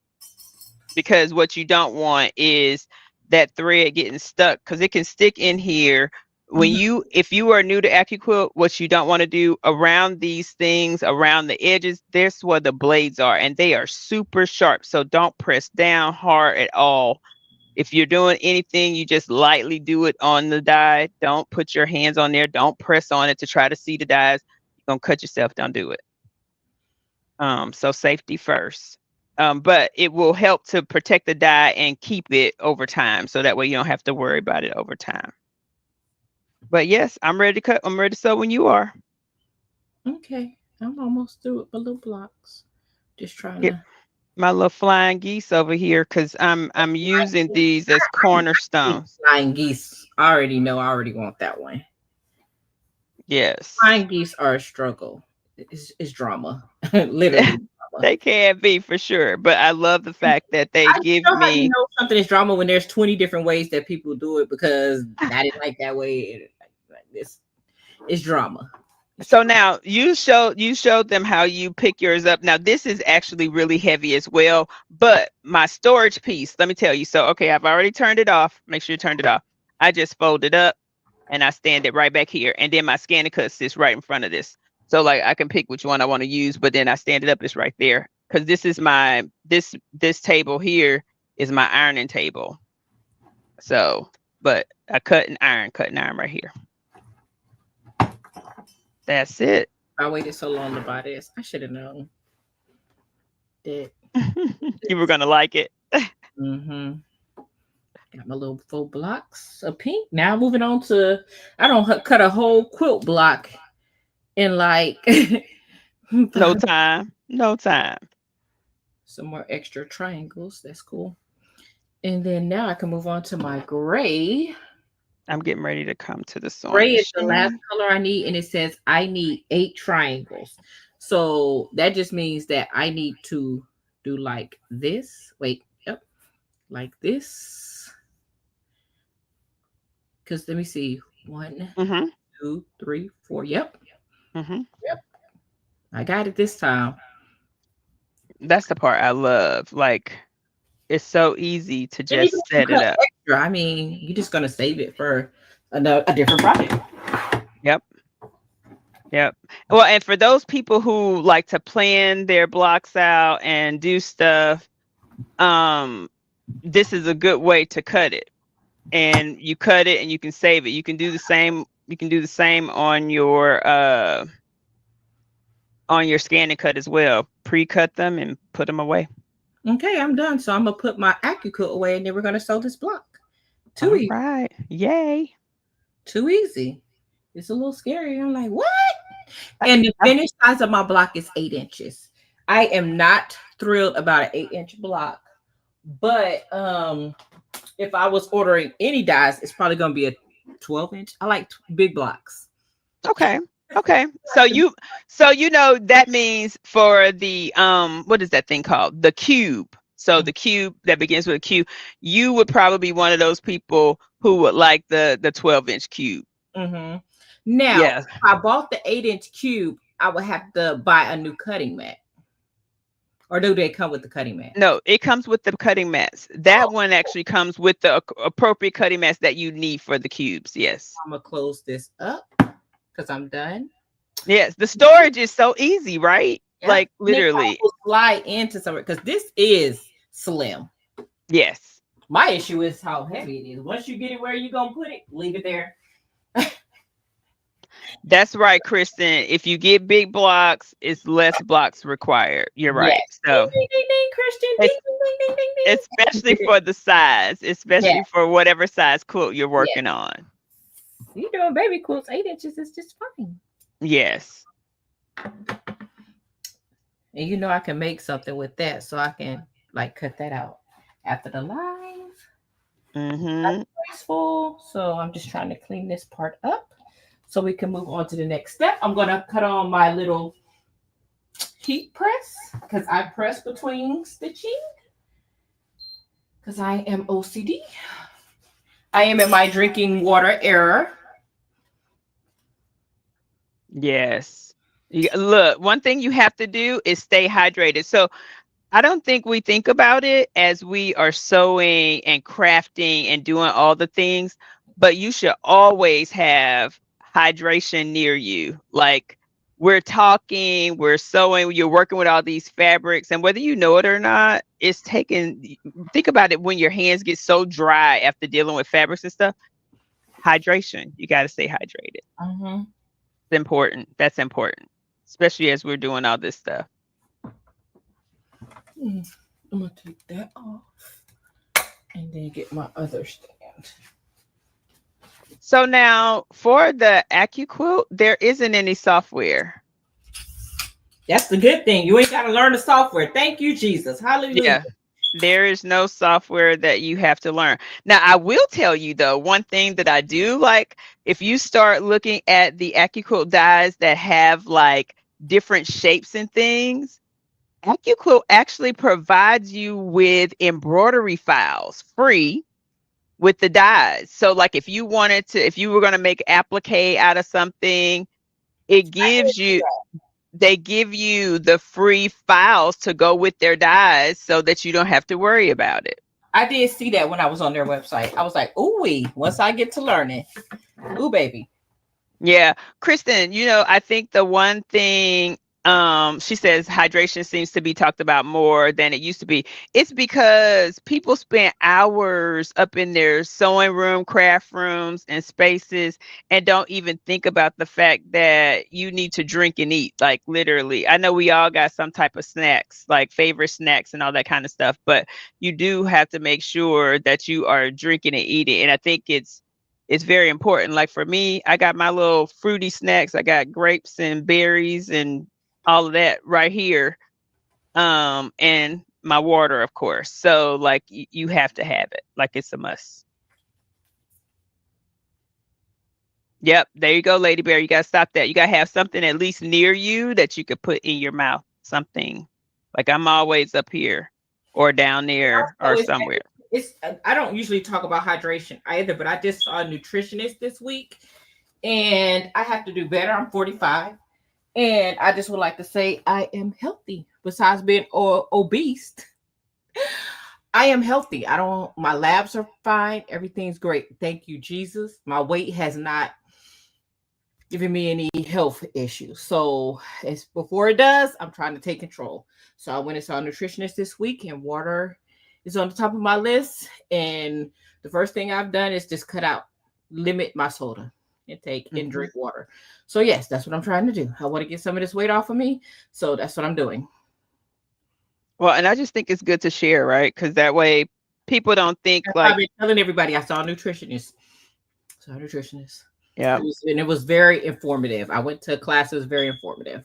Because what you don't want is that thread getting stuck, because it can stick in here. If you are new to ACCUQUILT, what you don't want to do around these things, around the edges, there's where the blades are, and they are super sharp. So don't press down hard at all. If you're doing anything, you just lightly do it on the die. Don't put your hands on there. Don't press on it to try to see the dies. You're gonna cut yourself. Don't do it. So safety first. But it will help to protect the die and keep it over time, so that way you don't have to worry about it over time. But yes, I'm ready to cut. I'm ready to sew when you are. Okay, I'm almost through with my little blocks. Just trying to my little flying geese over here, because I'm using these as cornerstones. Flying geese. I already know. I already want that one. Yes. Flying geese are a struggle. It's drama. Literally. They can be, for sure, but I love the fact that they give me something is drama when there's 20 different ways that people do it, because I didn't like that way. It's drama. So now you showed them how you pick yours up. Now this is actually really heavy as well, but my storage piece, let me tell you. So okay, I've already turned it off. Make sure you turned it off. I just fold it up and I stand it right back here, and then my scan and cut sits right in front of this. So like I can pick which one I want to use, but then I stand it up, it's right there. Because this is my this table here is my ironing table. So, but I cut and iron right here. That's it. I waited so long to buy this. I should have known that you were gonna like it. Got my little 4 blocks of pink. Now moving on to, I don't cut a whole quilt block in like No time. No time. Some more extra triangles. That's cool. And then now I can move on to my gray. I'm getting ready to come to the sewing Gray is the last machine. color I need, and it says I need 8 triangles. So that just means that I need to do like this. Wait, yep, like this. Because let me see. 1, Mm-hmm. 2, 3, 4. Yep. Mm-hmm. Yep. I got it this time. That's the part I love. Like, it's so easy to And even just if you set it cut up. extra, I mean, you're just gonna save it for a different project. Yep. Yep. Well, and for those people who like to plan their blocks out and do stuff, this is a good way to cut it. And you cut it and you can save it. You can do the same. You can do the same on your scan and cut as well. Pre-cut them and put them away. Okay, I'm done. So I'm gonna put my ACCUQUILT away, and then we're gonna sew this block. Too easy. Right. Yay. Too easy. It's a little scary. I'm like, what? And the finished size of my block is 8 inches. I am not thrilled about an 8-inch block, but if I was ordering any dies, it's probably gonna be a 12-inch. I like big blocks. Okay. Okay. So you know that means for the what is that thing called? The cube. So the cube that begins with a Q, you would probably be one of those people who would like the 12-inch cube. Mm-hmm. Now, Yeah. if I bought the 8-inch cube, I would have to buy a new cutting mat. Or do they come with the cutting mat? No, it comes with the cutting mats. That one actually comes with the appropriate cutting mats that you need for the cubes. Yes. I'm gonna close this up because I'm done. Yes. The storage is so easy, right? Yeah. Like literally. Slide into somewhere because this is slim. Yes. My issue is how heavy it is. Once you get it where you're gonna put it, leave it there. That's right, Kristen. If you get big blocks, it's less blocks required. You're right. Yes. So, Ding, ding, ding, ding, Christian. Ding, ding, ding, ding, ding. especially for the size, especially Yeah. for whatever size quilt you're working on. You're doing baby quilts, 8 inches is just fine. Yes. And you know I can make something with that, so I can like cut that out after the live. Mm-hmm. That's full. So I'm just trying to clean this part up so we can move on to the next step. I'm gonna cut on my little heat press because I press between stitching because I am OCD. I am in my drinking water era. Yes. Look, one thing you have to do is stay hydrated. So I don't think we think about it as we are sewing and crafting and doing all the things, but you should always have hydration near you. Like we're talking, we're sewing, you're working with all these fabrics, and whether you know it or not, it's taking, think about it when your hands get so dry after dealing with fabrics and stuff. Hydration. You got to stay hydrated. Mm-hmm. It's important. That's important, especially as we're doing all this stuff. I'm gonna take that off and then get my other stand. So now for the ACCUQUILT, there isn't any software. That's the good thing. You ain't got to learn the software. Thank you, Jesus. Hallelujah. Yeah, there is no software that you have to learn. Now, I will tell you though, one thing that I do like, if you start looking at the ACCUQUILT dies that have like different shapes and things, ACCUQUILT actually provides you with embroidery files free with the dies. So like if you wanted to, if you were going to make applique out of something, it gives you, they give you the free files to go with their dies so that you don't have to worry about it. I did see that when I was on their website. I was like, ooh, once I get to learning. Ooh, baby. Yeah. Kristen, you know, I think the one thing she says hydration seems to be talked about more than it used to be. It's because people spend hours up in their sewing room, craft rooms, and spaces and don't even think about the fact that you need to drink and eat. Like literally, I know we all got some type of snacks, like favorite snacks and all that kind of stuff, but you do have to make sure that you are drinking and eating. And I think it's very important. Like for me, I got my little fruity snacks. I got grapes and berries and all of that right here. And my water, of course. So like you have to have it. Like it's a must. Yep, there you go, Lady Bear. You gotta stop that. You gotta have something at least near you that you could put in your mouth. Something like I'm always up here or down there or somewhere. I don't usually talk about hydration either, but I just saw a nutritionist this week, and I have to do better. I'm 45, and I just would like to say I am healthy. Besides being obese, I am healthy. My labs are fine. Everything's great. Thank you, Jesus. My weight has not given me any health issues. So before it does, I'm trying to take control. So I went and saw a nutritionist this week, and water is on the top of my list. And the first thing I've done is just limit my soda intake and drink water. So yes, that's what I'm trying to do. I want to get some of this weight off of me. So that's what I'm doing. Well, and I just think it's good to share, right? Because that way people don't think I've been telling everybody I saw a nutritionist. Yeah. And it was very informative. I went to a class, it was very informative.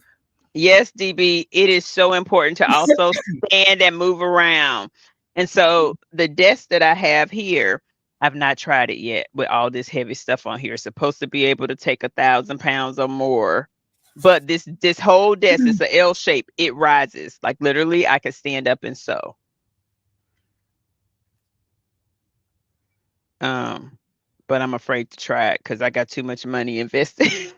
Yes, DB, it is so important to also stand and move around. And so the desk that I have here, I've not tried it yet with all this heavy stuff on here. It's supposed to be able to take 1,000 pounds or more. But this whole desk is an L shape. It rises. Like literally, I could stand up and sew. But I'm afraid to try it because I got too much money invested.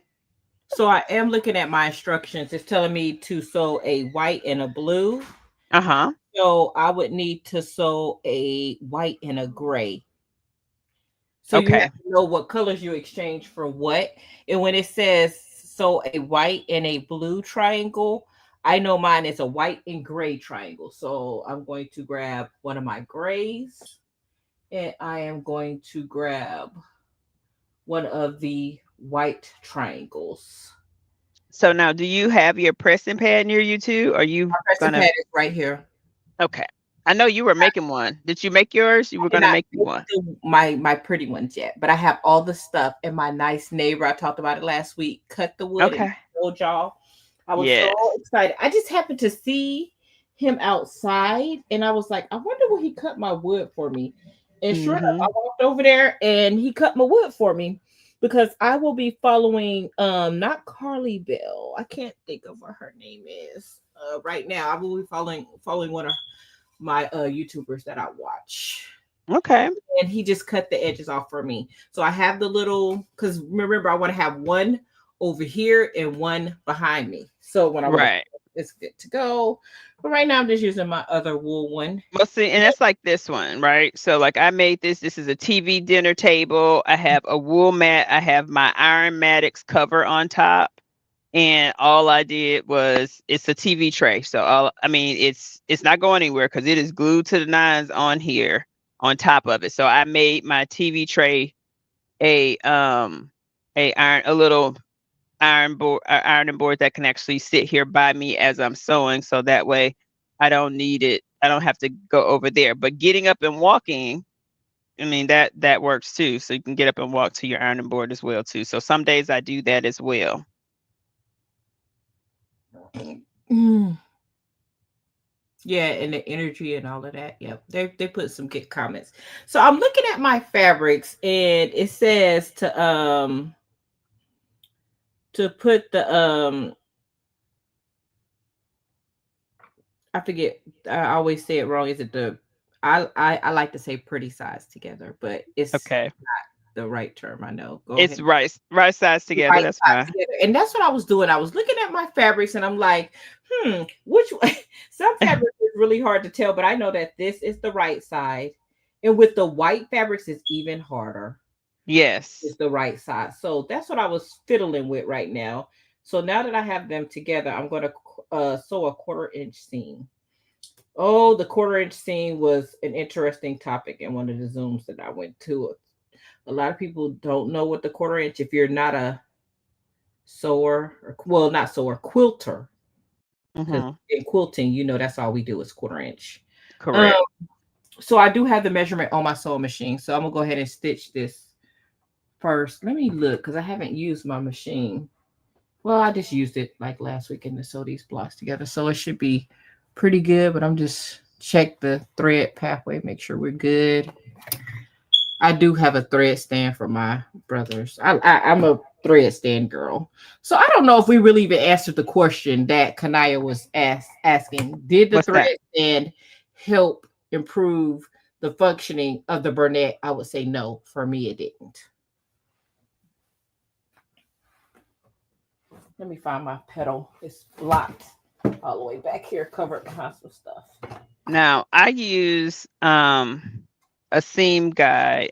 So I am looking at my instructions. It's telling me to sew a white and a blue. Uh-huh. So I would need to sew a white and a gray. So okay. You have to know what colors you exchange for what. And when it says sew a white and a blue triangle, I know mine is a white and gray triangle. So I'm going to grab one of my grays, and I am going to grab one of the white triangles. So now, do you have your pressing pad near you too? Are you pressing pad is right here? Okay. I know you were making one. Did you make yours? You were going to make one. My pretty ones yet, but I have all the stuff. And my nice neighbor, I talked about it last week, cut the wood and told y'all. I was so excited. I just happened to see him outside, and I was like, I wonder will he cut my wood for me. And sure enough, I walked over there and he cut my wood for me, because I will be following not Carly Bell. I can't think of what her name is right now. I will be following one of my YouTubers that I watch. Okay. And he just cut the edges off for me. So I have the little, because remember, I want to have one over here and one behind me. So when I it's good to go. But right now I'm just using my other wool one. Well, see, and that's like this one, right? So like I made this. This is a TV dinner table. I have a wool mat. I have my Iron Maddox cover on top. And all I did was, it's a TV tray. So it's not going anywhere because it is glued to the nines on here on top of it. So I made my TV tray a little ironing board that can actually sit here by me as I'm sewing. So that way I don't need it. I don't have to go over there. But getting up and walking, I mean, that works too. So you can get up and walk to your ironing board as well too. So some days I do that as well. Yeah, and the energy and all of that. Yeah, they put some good comments. So I'm looking at my fabrics, and it says to put the I forget, I always say it wrong. Is it the I like to say pretty size together, but it's not the right term. I know. It's right size together. Right that's size fine. Together. And that's what I was doing. I was looking at my fabrics, and I'm like, which way? Some fabric is really hard to tell, but I know that this is the right side. And with the white fabrics, it's even harder. Yes. It's the right size. So that's what I was fiddling with right now. So now that I have them together, I'm going to sew a 1/4 inch seam. Oh, the 1/4 inch seam was an interesting topic in one of the Zooms that I went to. A lot of people don't know what the 1/4 inch, if you're not a sewer, or not sewer, quilter. In quilting, you know, that's all we do is 1/4 inch. Correct. So I do have the measurement on my sewing machine. So I'm gonna go ahead and stitch this first. Let me look, because I haven't used my machine. Well, I just used it like last weekend to sew these blocks together, so it should be pretty good. But I'm just check the thread pathway, make sure we're good. I do have a thread stand for my brothers. I'm a thread stand girl. So I don't know if we really even answered the question that Kanaya was asking. Did the What's thread that? stand help improve the functioning of the Bernette? I would say no. For me, it didn't. Let me find my pedal. It's locked all the way back here, covered behind some stuff. Now I use a seam guide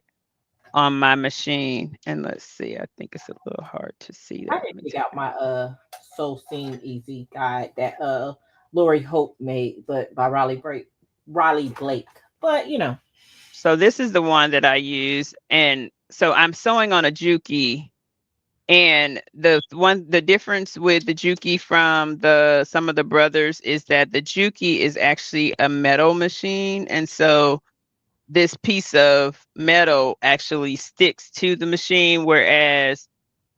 on my machine, and let's see. I think it's a little hard to see that. I didn't dig out my Sew Seam Easy guide that Lori Hope made, but by Riley Blake. But you know. So this is the one that I use, and so I'm sewing on a Juki. And the difference with the Juki from some of the brothers is that the Juki is actually a metal machine, and so this piece of metal actually sticks to the machine, whereas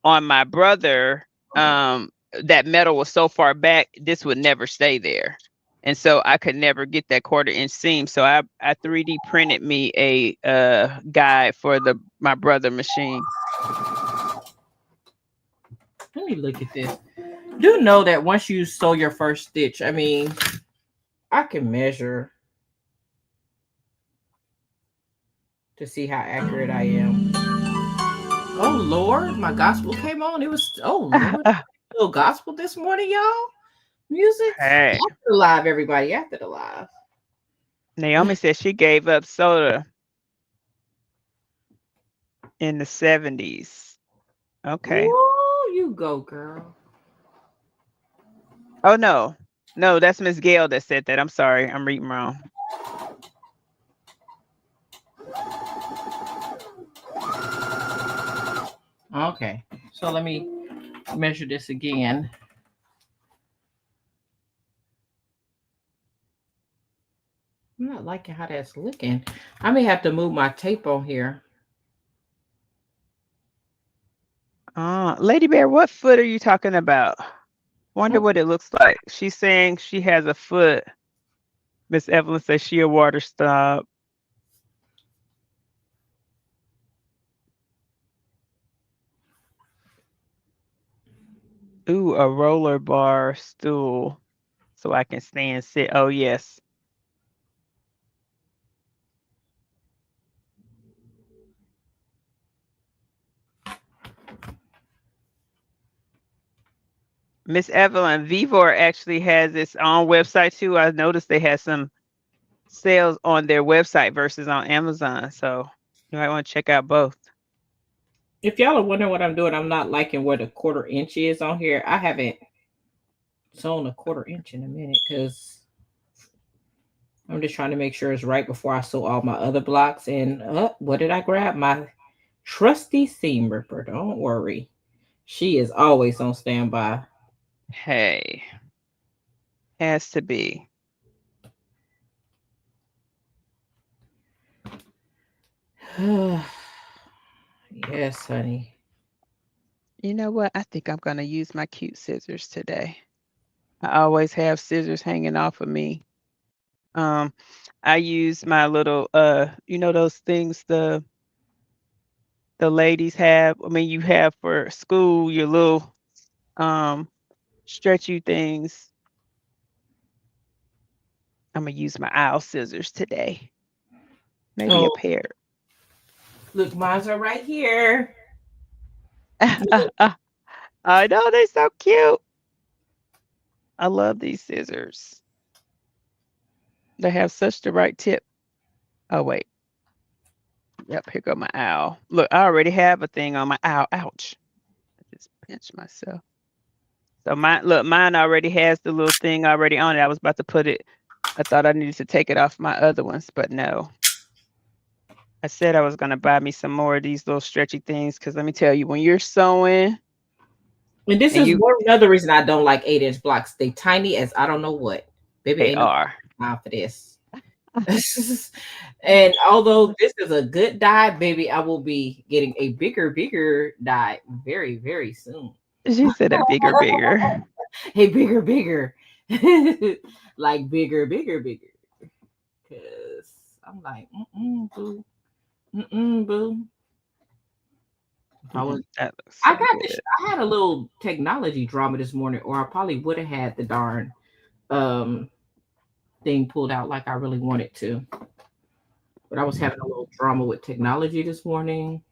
on my brother, that metal was so far back, this would never stay there, and so I could never get that 1/4-inch seam. So I 3D printed me a guide for my brother machine. Let me look at this. Do know that once you sew your first stitch, I mean, I can measure to see how accurate I am. Oh Lord, my gospel came on. It was Lord, little gospel this morning, y'all. Music. Hey. After the live, everybody. After the live. Naomi said she gave up soda in the 70s. Okay. Oh, you go, girl. Oh no, that's Miss Gail that said that. I'm sorry, I'm reading wrong. Okay, so let me measure this again. I'm not liking how that's looking. I may have to move my tape on here. Lady Bear, what foot are you talking about? Wonder what it looks like. She's saying she has a foot. Miss Evelyn says she a water stop. Ooh, a roller bar stool so I can stand sit. Oh yes. Miss Evelyn, Vivor actually has its own website too. I noticed they had some sales on their website versus on Amazon. So you might want to check out both. If y'all are wondering what I'm doing, I'm not liking where the 1/4 inch is on here. I haven't sewn a 1/4 inch in a minute because I'm just trying to make sure it's right before I sew all my other blocks. And what did I grab? My trusty seam ripper. Don't worry. She is always on standby. Hey, has to be. Yes, honey. You know what? I think I'm going to use my cute scissors today. I always have scissors hanging off of me. I use my little, you know, those things the ladies have. I mean, you have for school, your little stretchy things. I'm going to use my aisle scissors today. Maybe a pair. Look, mine's are right here. I know, they're so cute. I love these scissors. They have such the right tip. Oh, wait. Yep, here go my owl. Look, I already have a thing on my owl. Ouch. I just pinched myself. So mine already has the little thing already on it. I was about to put it. I thought I needed to take it off my other ones, but no. I said I was going to buy me some more of these little stretchy things because let me tell you, when you're sewing. And this is another reason I don't like 8-inch blocks. They tiny as I don't know what. Baby, they are. Time for this. And although this is a good die, baby, I will be getting a bigger die very, very soon. She said a bigger, bigger. Hey, bigger, bigger. Like bigger, bigger, bigger. Cause I'm like, boo. Boo. I was That looks I so got good. I had a little technology drama this morning, or I probably would have had the darn um thing pulled out like I really wanted to. But I was having a little drama with technology this morning,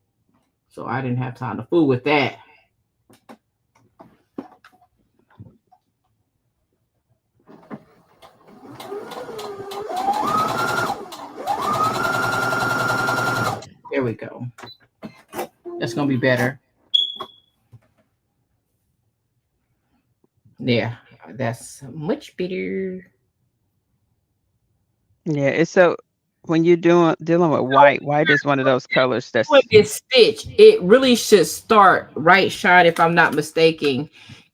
so I didn't have time to fool with that. There we go. That's gonna be better. Yeah, that's much better. Yeah, it's so when you're dealing with white is one of those colors that's With this stitch, it really should start right, Sean, if I'm not mistaken.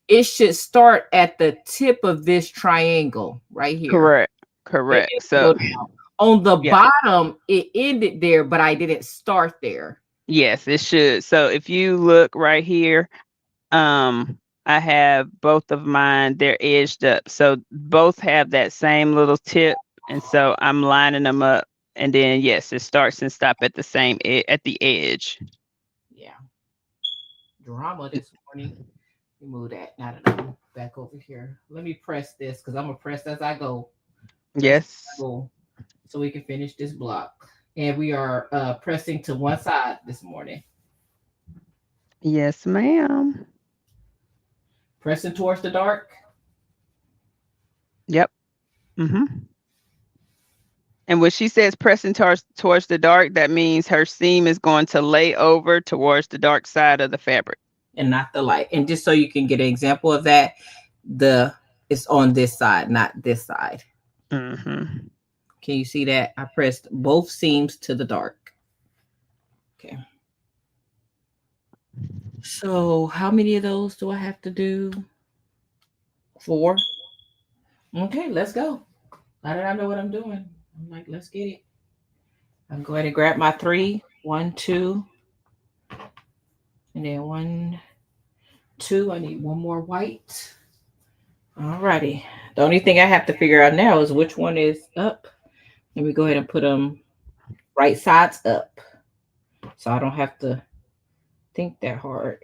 It should start at the tip of this triangle right here. correct. It Correct. needs to So go down. On the yeah, bottom, it ended there, but I didn't start there. yes, it should. So if you look right here, I have both of mine, they're edged up. So both have that same little tip. And so I'm lining them up. And then yes, it starts and stop at the same at the edge. Yeah. Drama this morning. Let me move that. Now that I'm back over here. Let me press this because I'm gonna press as I go. Press as I Yes. go so we can finish this block. And we are pressing to one side this morning. Yes, ma'am. Pressing towards the dark. Yep. And when she says pressing towards the dark, that means her seam is going to lay over towards the dark side of the fabric. And not the light. And just so you can get an example of that, it's on this side, not this side. Can you see that? I pressed both seams to the dark. Okay. So how many of those do I have to do? 4. Okay, let's go. Now that I know what I'm doing, I'm like, let's get it. I'm going to grab my 3. 1, 2. And then 1, 2. I need one more white. Alrighty. The only thing I have to figure out now is which one is up. Let me go ahead and put them right sides up, so I don't have to think that hard.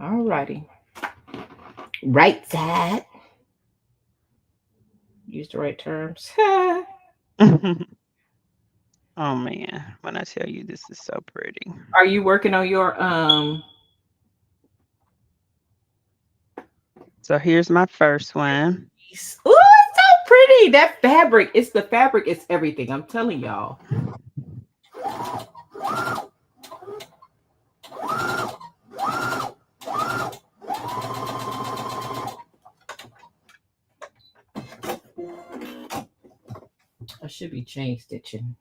Alrighty. Right side. Use the right terms. Oh man, when I tell you this is so pretty. Are you working on your So here's my first one. Oh, it's so pretty. That fabric. It's the fabric. It's everything. I'm telling y'all. I should be chain stitching.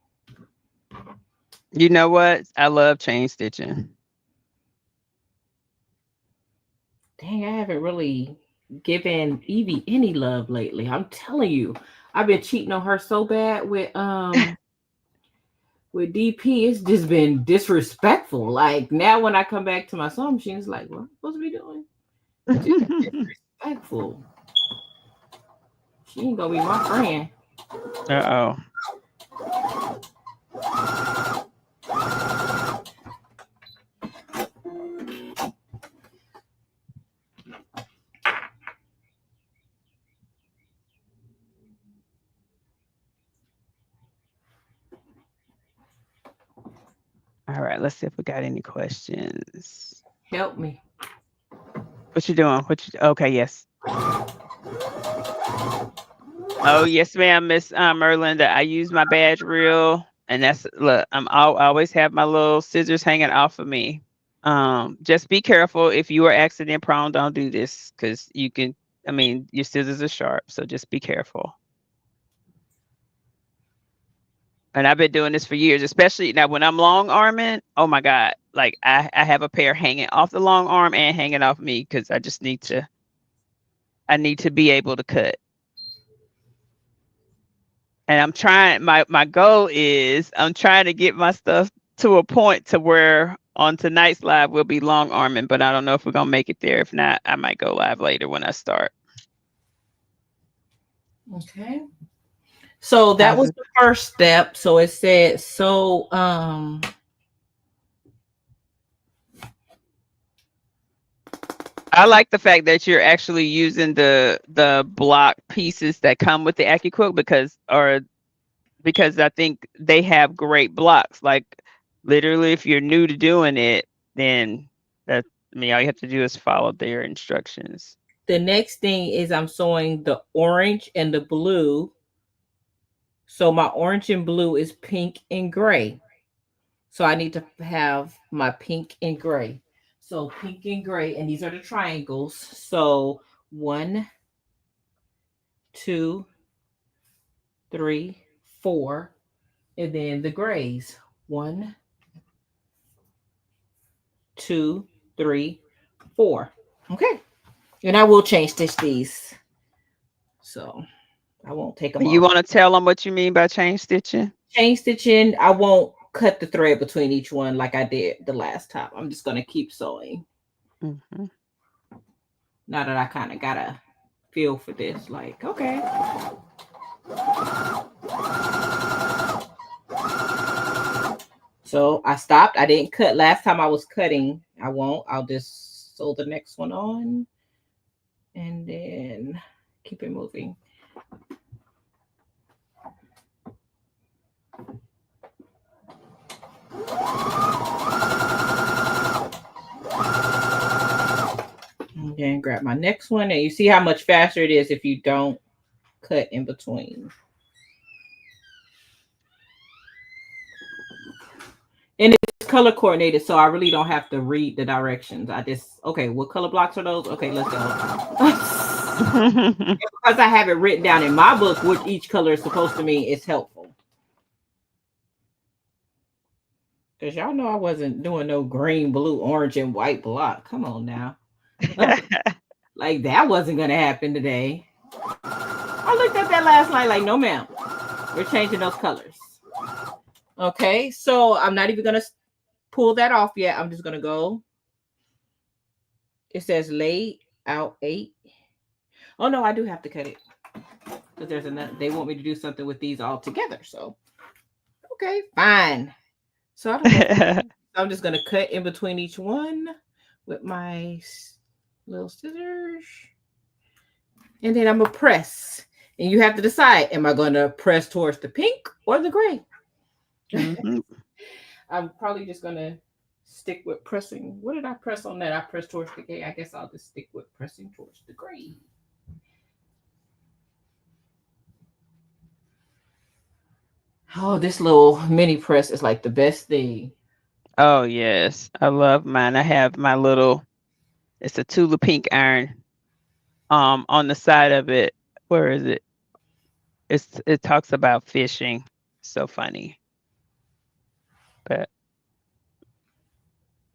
You know what? I love chain stitching. Dang, I haven't really given Evie any love lately. I'm telling you, I've been cheating on her so bad with DP. It's just been disrespectful. Like now, when I come back to my sewing machine, it's like, what am I supposed to be doing? Disrespectful. She ain't gonna be my friend. Uh-oh. All right, let's see if we got any questions. Help me. What you doing? Okay, yes. Oh, yes, ma'am, Miss Merlinda. I use my badge reel, and that's look. I always have my little scissors hanging off of me. Just be careful if you are accident prone. Don't do this because you can. I mean, your scissors are sharp, so just be careful. And I've been doing this for years, especially now when I'm long arming. Oh my God. Like I have a pair hanging off the long arm and hanging off me because I just need to be able to cut. And I'm trying, my goal is I'm trying to get my stuff to a point to where on tonight's live we'll be long arming, but I don't know if we're gonna make it there. If not, I might go live later when I start. Okay. So that was the first step. So it said, so I like the fact that you're actually using the block pieces that come with the ACCUQUILT because I think they have great blocks. Like literally, if you're new to doing it, then all you have to do is follow their instructions. The next thing is I'm sewing the orange and the blue. So my orange and blue is pink and gray. So I need to have my pink and gray. So pink and gray, and these are the triangles. So 1, 2, 3, 4, and then the grays. 1, 2, 3, 4. Okay. And I will chain stitch these. So I won't take them off. You want to tell them what you mean by chain stitching? Chain stitching, I won't cut the thread between each one like I did the last time. I'm just going to keep sewing. Mm-hmm. Now that I kind of got a feel for this, like, okay. So I stopped. I didn't cut. Last time I was cutting. I won't. I'll just sew the next one on and then keep it moving. Okay, grab my next one, and you see how much faster it is if you don't cut in between. And it's color coordinated, so I really don't have to read the directions. I just, okay, what color blocks are those? Okay, let's go. Because I have it written down in my book what each color is supposed to mean, it's helpful. Because y'all know I wasn't doing no green, blue, orange, and white block. Come on now. Like that wasn't going to happen today. I looked at that last night like, no, ma'am. We're changing those colors. Okay, so I'm not even going to pull that off yet. I'm just going to go. It says lay out 8. Oh, no, I do have to cut it. Because there's another. They want me to do something with these all together. So, okay, fine. So I don't know. I'm just going to cut in between each one with my little scissors. And then I'm going to press. And you have to decide, am I going to press towards the pink or the gray? Mm-hmm. I'm probably just going to stick with pressing. What did I press on that? I pressed towards the gray. I guess I'll just stick with pressing towards the gray. Oh, this little mini press is like the best thing. Oh, yes. I love mine. I have my little, it's a Tula pink iron on the side of it. Where is it? It talks about fishing. So funny. But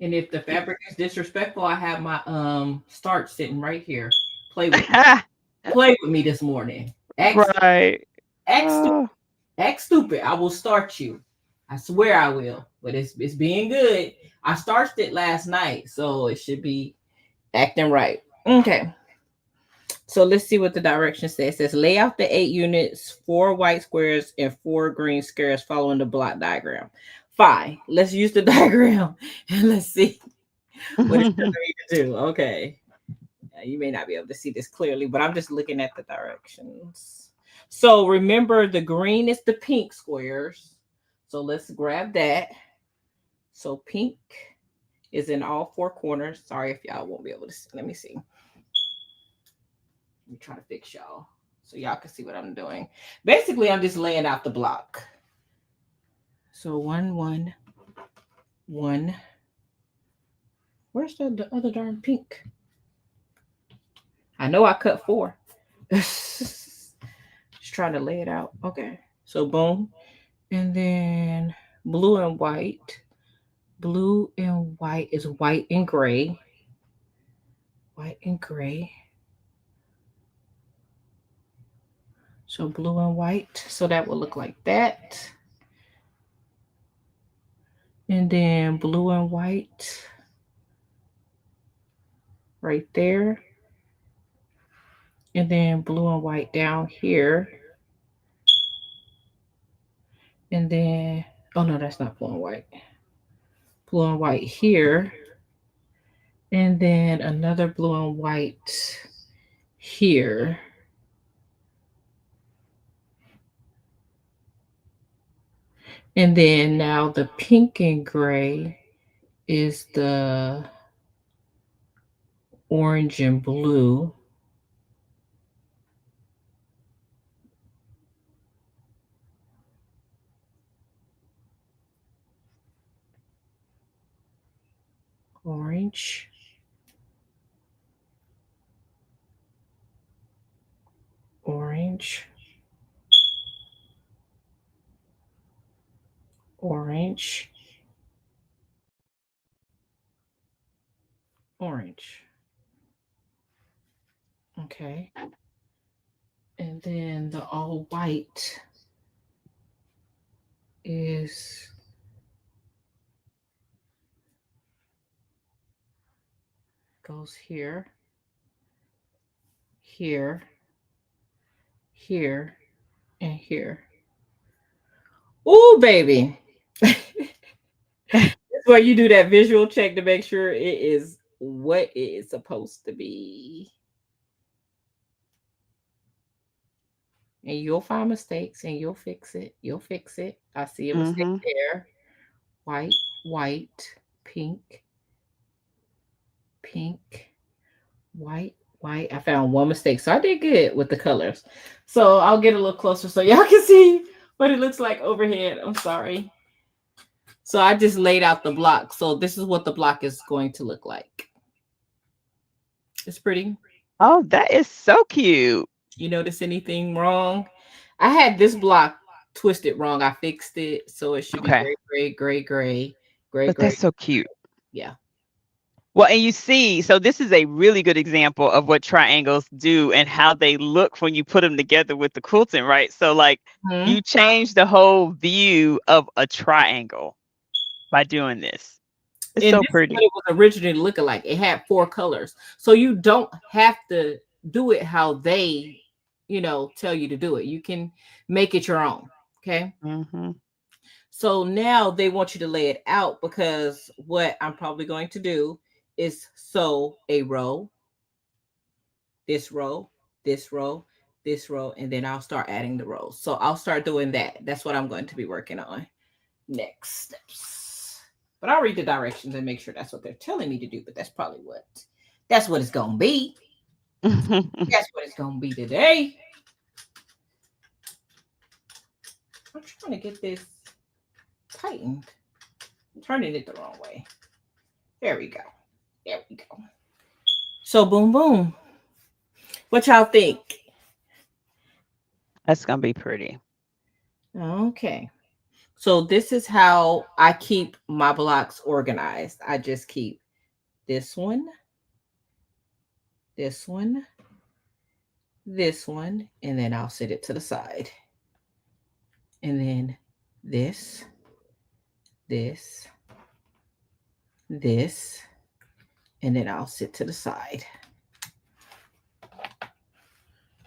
and if the fabric is disrespectful, I have my starch sitting right here. Play with me this morning. Right. Act stupid. I will start you. I swear I will. But it's being good. I starched it last night, so it should be acting right. Okay. So let's see what the direction says. It says lay out the 8 units, 4 white squares and 4 green squares following the block diagram. Fine. Let's use the diagram and let's see what it's going to do. Okay. You may not be able to see this clearly, but I'm just looking at the directions. So remember, the green is the pink squares. So let's grab that. So pink is in all 4 corners. Sorry if y'all won't be able to see. Let me see. Let me try to fix y'all so y'all can see what I'm doing. Basically, I'm just laying out the block. So 1, 1, 1. Where's the other darn pink? I know I cut 4. Just trying to lay it out. Okay. So boom. And then blue and white. Blue and white is white and gray. White and gray. So blue and white. So that will look like that. And then blue and white right there. And then blue and white down here. And then, oh no, that's not blue and white. Blue and white here. And then another blue and white here. And then now the pink and gray is the orange and blue. Orange. Orange. Orange. Orange. Okay. And then the all white is goes here, here, here, and here. Ooh, baby. That's where you do that visual check to make sure it is what it is supposed to be. And you'll find mistakes and you'll fix it. You'll fix it. I see a mistake there. White, white, pink, pink, white, white. I found one mistake. So I did good with the colors. So I'll get a little closer so y'all can see what it looks like overhead. I'm sorry. So I just laid out the block. So this is what the block is going to look like. It's pretty. Oh, that is so cute. You notice anything wrong? I had this block twisted wrong. I fixed it. So it should be gray, gray, gray, gray, gray, but gray. That's so cute. Yeah. Well, and you see, so this is a really good example of what triangles do and how they look when you put them together with the quilting, right? So like you change the whole view of a triangle by doing this. It's so pretty. What it was originally looking like. It had 4 colors. So you don't have to do it how they, tell you to do it. You can make it your own. Okay. So now they want you to lay it out, because what I'm probably going to do is sew a row, this row, this row, this row, and then I'll start adding the rows. So I'll start doing that. That's what I'm going to be working on next steps. But I'll read the directions and make sure that's what they're telling me to do. But that's probably that's what it's going to be. That's what it's going to be today. I'm trying to get this tightened. I'm turning it the wrong way. There we go. There we go. So boom, boom. What y'all think? That's going to be pretty. Okay. So this is how I keep my blocks organized. I just keep this one, this one, this one, and then I'll set it to the side. And then this, this, this, and then I'll sit to the side.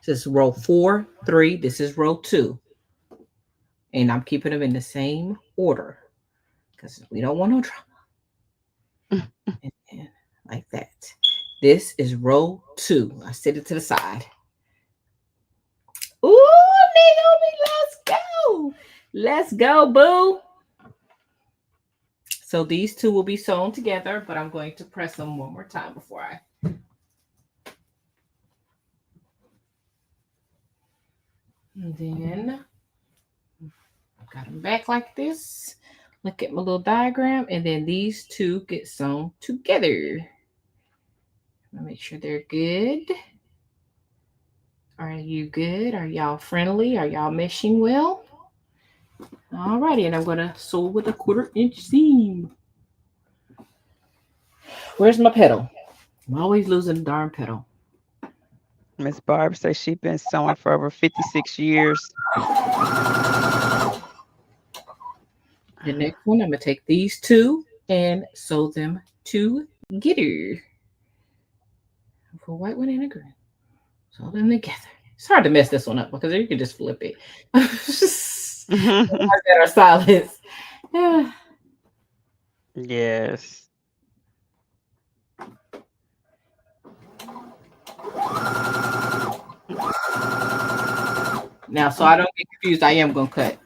This is row 4, 3. This is row 2. And I'm keeping them in the same order because we don't want no drama. And like that. This is row 2. I sit it to the side. Ooh, Naomi, let's go. Let's go, boo. So these 2 will be sewn together, but I'm going to press them one more time before I. And then got them back like this. Look at my little diagram. And then these 2 get sewn together. Make sure they're good. Are you good? Are y'all friendly? Are y'all meshing well? Alrighty, and I'm going to sew with a 1/4-inch seam. Where's my pedal? I'm always losing the darn pedal. Miss Barb says she's been sewing for over 56 years. The next one, I'm going to take these two and sew them together. For white one and a green. Sew them together. It's hard to mess this one up because you can just flip it. That are solids. Yeah. Yes. Now, so I don't get confused, I am going to cut.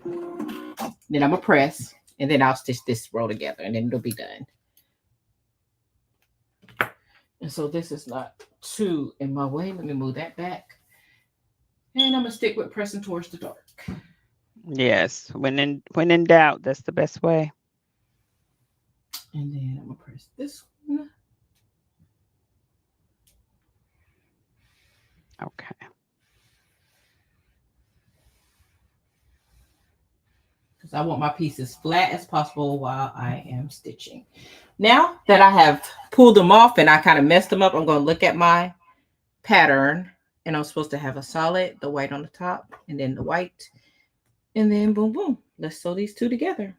Then I'm going to press, and then I'll stitch this row together, and then it'll be done. And so this is not too in my way. Let me move that back. And I'm going to stick with pressing towards the dark. Yes. When in doubt, that's the best way. And then I'm going to press this one. Okay. Because I want my pieces flat as possible while I am stitching. Now that I have pulled them off and I kind of messed them up, I'm going to look at my pattern, and I'm supposed to have a solid, the white on the top, and then the white, and then boom, boom. Let's sew these two together.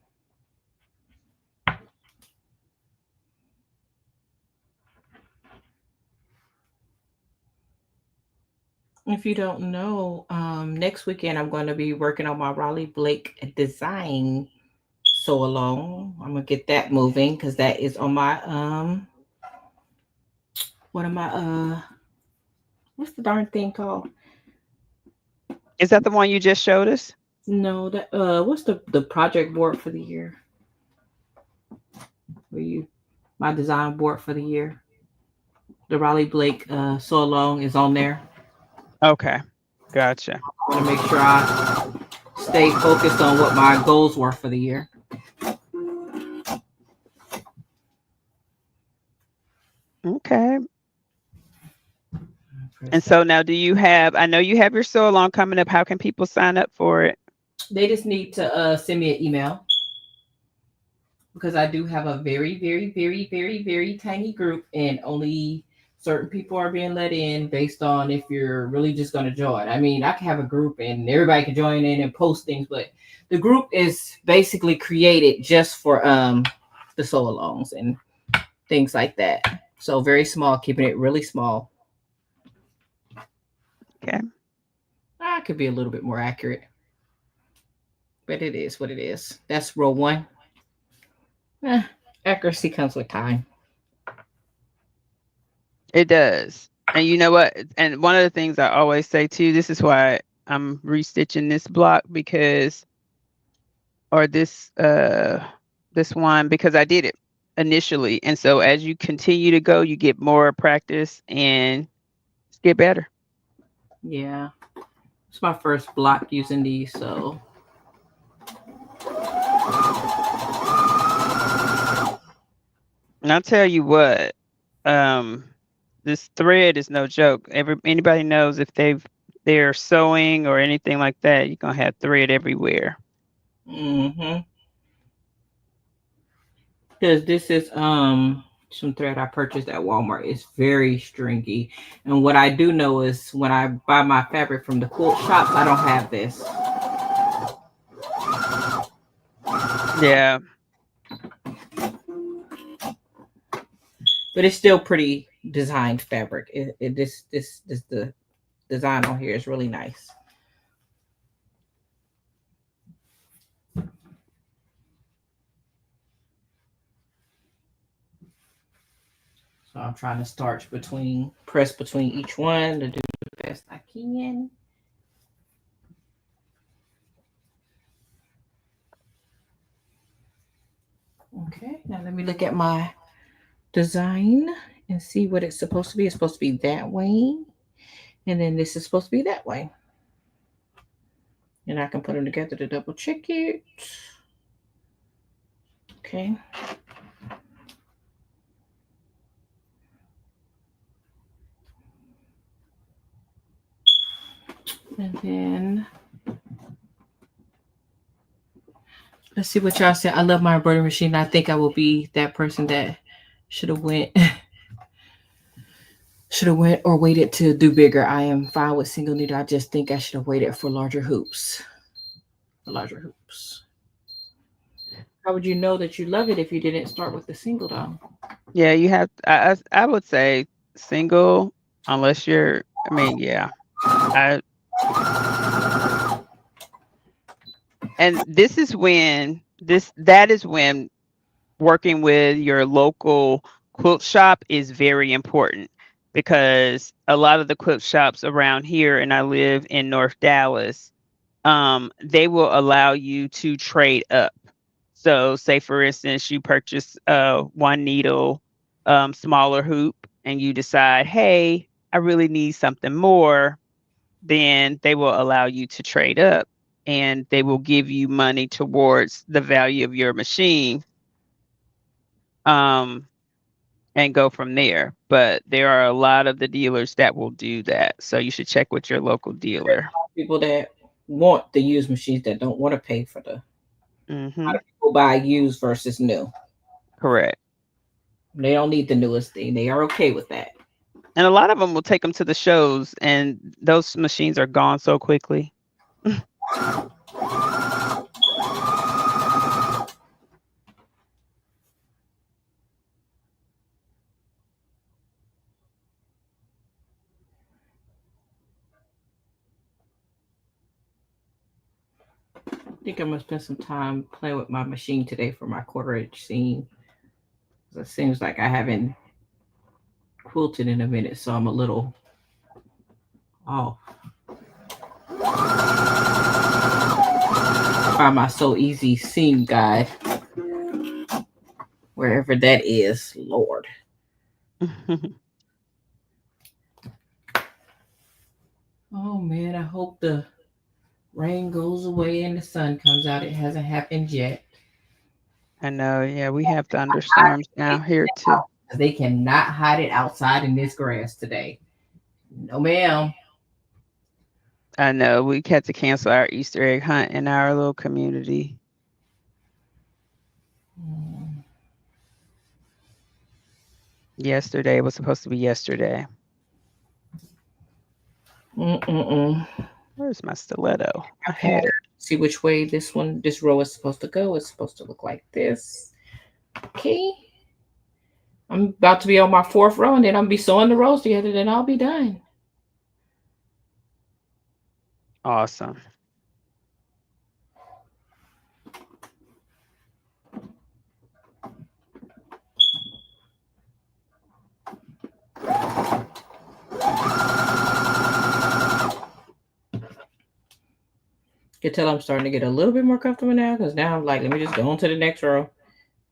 If you don't know, next weekend I'm going to be working on my Raleigh Blake design sew along. I'm going to get that moving because that is on my one of my what's the darn thing called? Is that the one you just showed us? No, that what's the project board for the year? My design board for the year. The Raleigh Blake sew along is on there. Okay, gotcha. I want to make sure I stay focused on what my goals were for the year. Okay. And so now do you have, I know you have your sew along coming up. How can people sign up for it? They just need to send me an email, because I do have a very, very, very, very, very tiny group, and only certain people are being let in based on if you're really just going to join. I mean, I can have a group and everybody can join in and post things, but the group is basically created just for the sew alongs and things like that. So very small, keeping it really small. Okay. I could be a little bit more accurate, but it is what it is. That's row one. Accuracy comes with time. It does. And you know what? And one of the things I always say too, this is why I'm restitching this block because, or this one, because I did it initially. And so as you continue to go, you get more practice and get better. Yeah. It's my first block using these, so. And I'll tell you what, this thread is no joke. Anybody knows if they're sewing or anything like that, you're gonna have thread everywhere. Mm-hmm. Because this is some thread I purchased at Walmart. It's very stringy. And what I do know is when I buy my fabric from the quilt shops, I don't have this. Yeah. But it's still pretty designed fabric. This the design on here is really nice. So I'm trying to press between each one to do the best I can. Okay, now let me look at my design and see what it's supposed to be. It's supposed to be that way, and then this is supposed to be that way, and I can put them together to double check it. Okay. And then let's see what y'all said. I love my embroidery machine. I think I will be that person that should have went or waited to do bigger. I am fine with single needle. I just think I should have waited for larger hoops. How would you know that you love it if you didn't start with the single though? Yeah, you have. I would say single, unless you're. I mean, yeah. I and this is when that is when working with your local quilt shop is very important, because a lot of the quilt shops around here, and I live in North Dallas, they will allow you to trade up. So say for instance, you purchase one needle, smaller hoop, and you decide, hey, I really need something more, then they will allow you to trade up, and they will give you money towards the value of your machine, and go from there. But there are a lot of the dealers that will do that. So you should check with your local dealer. People that want the used machines that don't want to pay for the Mm-hmm. people buy used versus new. Correct. They don't need the newest thing. They are okay with that. And a lot of them will take them to the shows, and those machines are gone so quickly. I think I'm gonna spend some time playing with my machine today for my 1/4 inch seam. It seems like I haven't quilted in a minute, so I'm a little off. Find my So Easy seam guide, wherever that is, Lord. Oh man, I hope the rain goes away and the sun comes out. It hasn't happened yet. I know. Yeah, we have thunderstorms now here too. They cannot hide it outside in this grass today. No, ma'am. I know. We had to cancel our Easter egg hunt in our little community. Yesterday was supposed to be yesterday. Where's my stiletto? I had it. See which way this row is supposed to go. It's supposed to look like this. Okay. I'm about to be on my 4th row, and then I'm be sewing the rows together. Then I'll be done. Awesome. You can tell I'm starting to get a little bit more comfortable now, because now I'm like, let me just go on to the next row.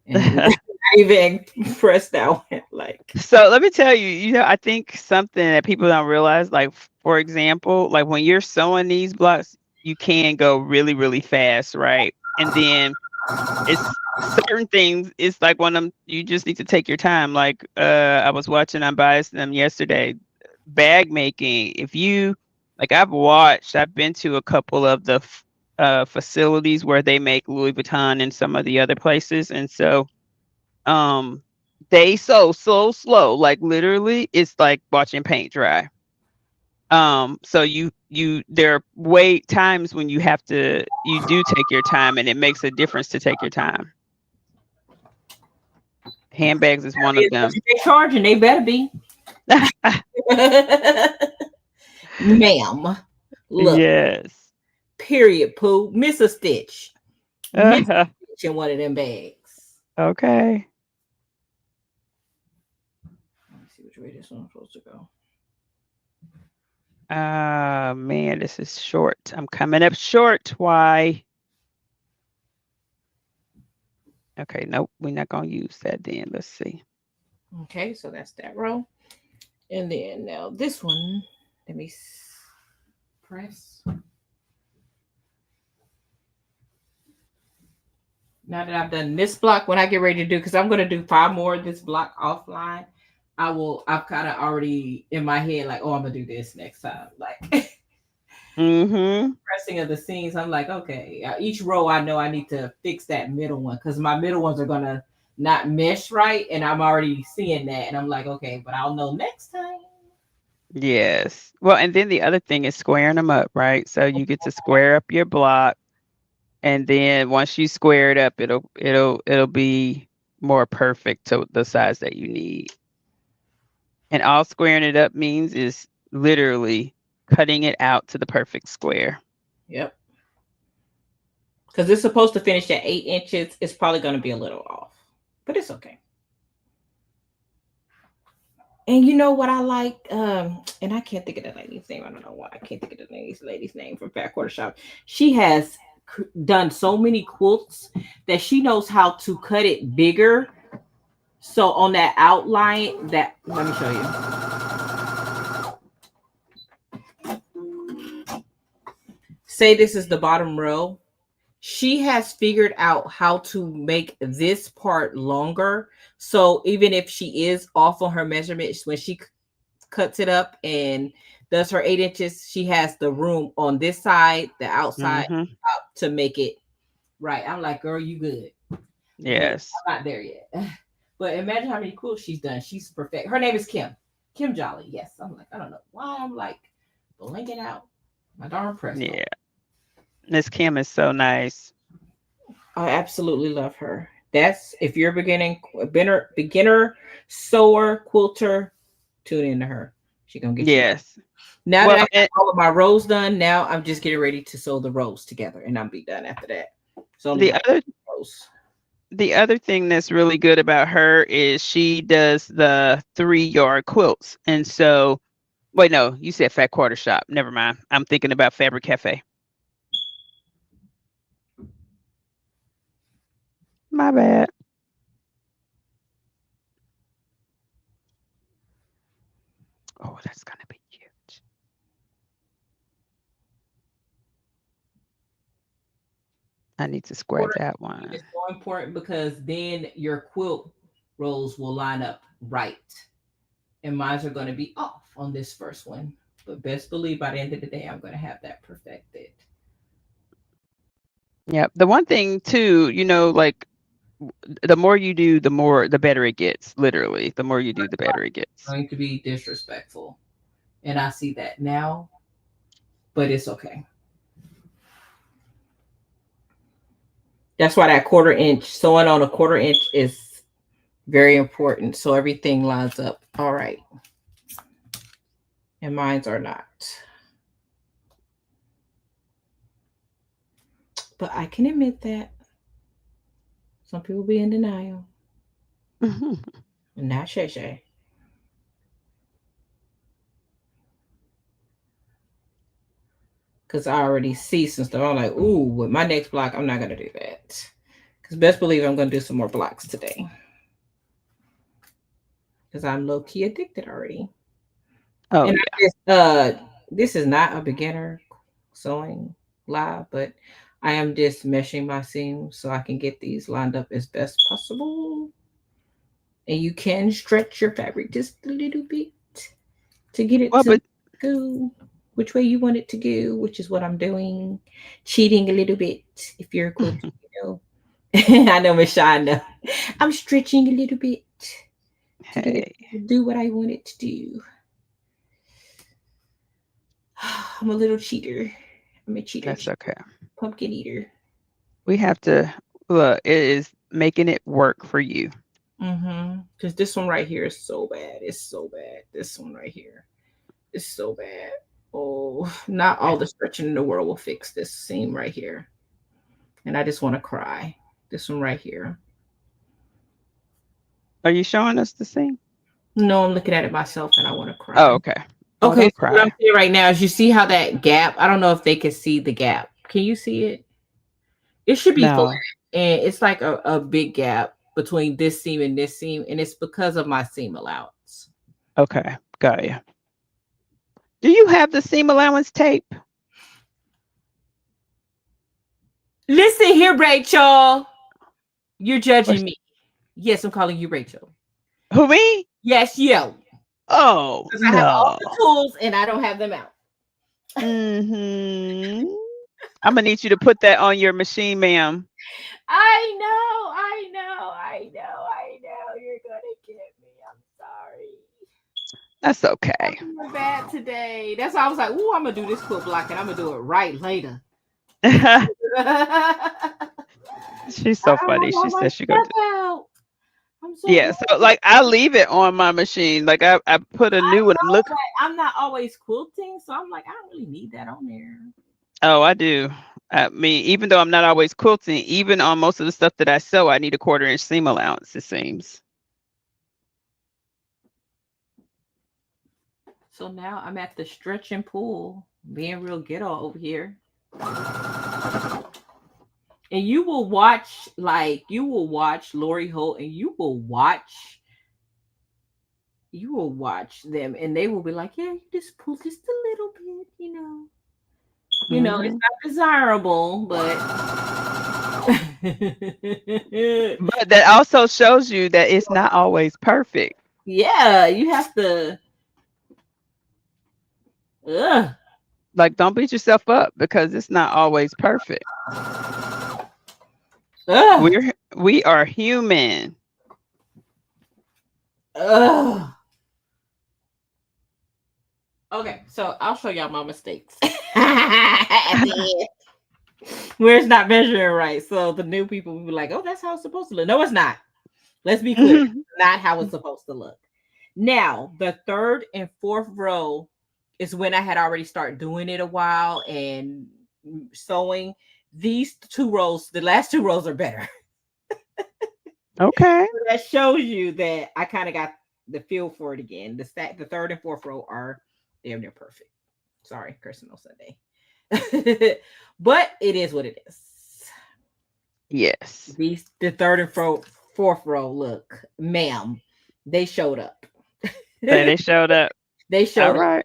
And not even press that one. Like, so let me tell you, I think something that people don't realize, like, for example, like when you're sewing these blocks, you can go really, really fast, right? And then it's certain things, it's like one of them, you just need to take your time. Like, I was watching Unbiased them yesterday, bag making. If you, like, I've been to a couple of the facilities where they make Louis Vuitton and some of the other places, and so they sew so slow, like literally it's like watching paint dry. So there are times when you do take your time, and it makes a difference to take your time. Handbags is one of them. They charging, they better be. Ma'am, look. Yes. Period, Pooh. Miss a stitch. Miss a stitch in one of them bags. Okay. Let me see which way this one's supposed to go. Man, this is short. I'm coming up short. Why? Okay, nope, we're not gonna use that then. Let's see. Okay, so that's that row. And then now this one, let me press. Now that I've done this block, when I get ready to do, because I'm going to do 5 more of this block offline, I've kind of already in my head, like, oh, I'm going to do this next time. Like, pressing of the seams, I'm like, okay, each row I know I need to fix that middle one, because my middle ones are going to not mesh right, and I'm already seeing that, and I'm like, okay, but I'll know next time. Yes. Well, and then the other thing is squaring them up, right? So you get to square up your block, And then once you square it up, it'll be more perfect to the size that you need. And all squaring it up means is literally cutting it out to the perfect square. Yep. Because it's supposed to finish at 8 inches. It's probably going to be a little off, but it's okay. And you know what I like? And I can't think of the lady's name. I don't know why I can't think of the lady's name from Fat Quarter Shop. She has done so many quilts that she knows how to cut it bigger. So on that outline, that let me show you. Say this is the bottom row. She has figured out how to make this part longer. So even if she is off on her measurements, when she cuts it up and does her 8 inches, she has the room on this side, the outside, up to make it right. I'm like, girl, you good. Yes. I'm not there yet. But imagine how many quilts she's done. She's perfect. Her name is Kim. Kim Jolly. Yes. I'm like, I don't know why I'm like blinking out my darn press. Yeah. Miss Kim is so nice. I absolutely love her. That's if you're a beginner sewer, quilter, tune into her. She's gonna get you. Now that I got all of my rows done, now I'm just getting ready to sew the rows together, and I'll be done after that. So the other thing that's really good about her is she does the 3-yard quilts. And so, wait, no, you said Fat Quarter Shop. Never mind. I'm thinking about Fabric Cafe. My bad. Oh, that's gonna be huge. I need to square that one. It's so important because then your quilt rows will line up right. And mine are going to be off on this first one. But best believe by the end of the day, I'm going to have that perfected. Yeah. The one thing too, you know, like the more you do, the better it gets. Literally, the more you do, the better it gets. Going to be disrespectful. And I see that now, but it's okay. That's why that 1/4 inch, sewing on a 1/4 inch is very important. So everything lines up. All right. And mines are not. But I can admit that. Some people be in denial. Not Shay. Because I already see some stuff. I'm like, ooh, with my next block, I'm not going to do that. Because best believe I'm going to do some more blocks today. Because I'm low-key addicted already. Oh, and yeah. This is not a beginner sewing live, but I am just meshing my seams so I can get these lined up as best possible. And you can stretch your fabric just a little bit to get it to go which way you want it to go, which is what I'm doing. Cheating a little bit if you're a quilter, you know. I know, Miss Shonda. I'm stretching a little bit to get it to do what I want it to do. I'm a little cheater. I'm a cheater. That's okay. Pumpkin eater. We have to look. It is making it work for you. Because this one right here is so bad. It's so bad. This one right here is so bad. Oh, not all the stretching in the world will fix this seam right here. And I just want to cry. This one right here. Are you showing us the seam? No, I'm looking at it myself and I want to cry. Oh, okay. Okay, so what I'm seeing right now is you see how that gap, I don't know if they can see the gap. Can you see it? It should be flat. And it's like a big gap between this seam and this seam. And it's because of my seam allowance. Okay, got you. Do you have the seam allowance tape? Listen here, Rachel. You're judging me. Yes, I'm calling you Rachel. Who, me? Yes, you. Oh, no. I have all the tools and I don't have them out. I'm gonna need you to put that on your machine, ma'am. I know. You're gonna get me. I'm sorry. That's okay. I'm bad today. That's why I was like, "Ooh, I'm gonna do this quilt block and I'm gonna do it right later." Because She's so funny. She said she gonna do. Out. I'm so Yeah, so like I leave it on my machine. Like I put a new one. I'm looking. I'm not always quilting, so I'm like, I don't really need that on there. Oh, I do. I mean, even though I'm not always quilting, even on most of the stuff that I sew, I need a 1/4 inch seam allowance, it seems. So now I'm at the stretch and pull, being real ghetto over here. And you will watch Lori Holt, and you will watch them, and they will be like, yeah, you just pull just a little bit, you know. You know, it's not desirable, but but that also shows you that it's not always perfect. Yeah, you have to. Like, don't beat yourself up because it's not always perfect. We are human. Okay, so I'll show y'all my mistakes. Where it's not measuring right. So the new people will be like, oh, that's how it's supposed to look. No, it's not. Let's be clear. Not how it's supposed to look. Now, the 3rd and 4th row is when I had already started doing it a while and sewing. These 2 rows, the last 2 rows are better. Okay. So that shows you that I kind of got the feel for it again. The 3rd and 4th row are damn near perfect. Sorry, cursing on Sunday. But it is what it is. Yes. The 3rd and 4th row, look, ma'am, they showed up. They showed up. They showed up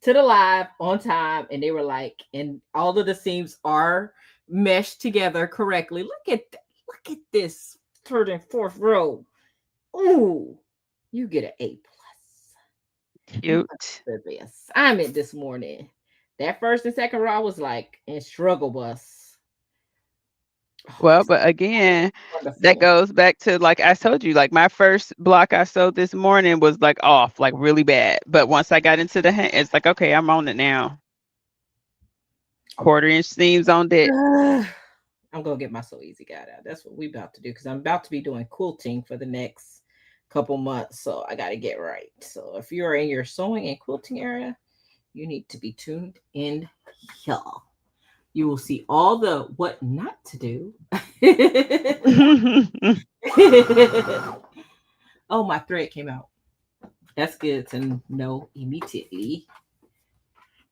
to the live on time, and they were like, and all of the seams are meshed together correctly. Look at that. Look at this 3rd and 4th row. Ooh, you get an A+. Cute. I'm in this morning. That 1st and 2nd row, I was like in struggle bus. Well, but again, that goes back to, like I told you, like my first block I sewed this morning was like off, like really bad. But once I got into the hang, it's like, okay, I'm on it now. 1/4 inch seams on deck. I'm gonna get my So Easy guide out. That's what we about to do, because I'm about to be doing quilting for the next couple months. So I got to get right. So if you're in your sewing and quilting area, you need to be tuned in here. You will see all the what not to do. Oh, my thread came out. That's good to know immediately.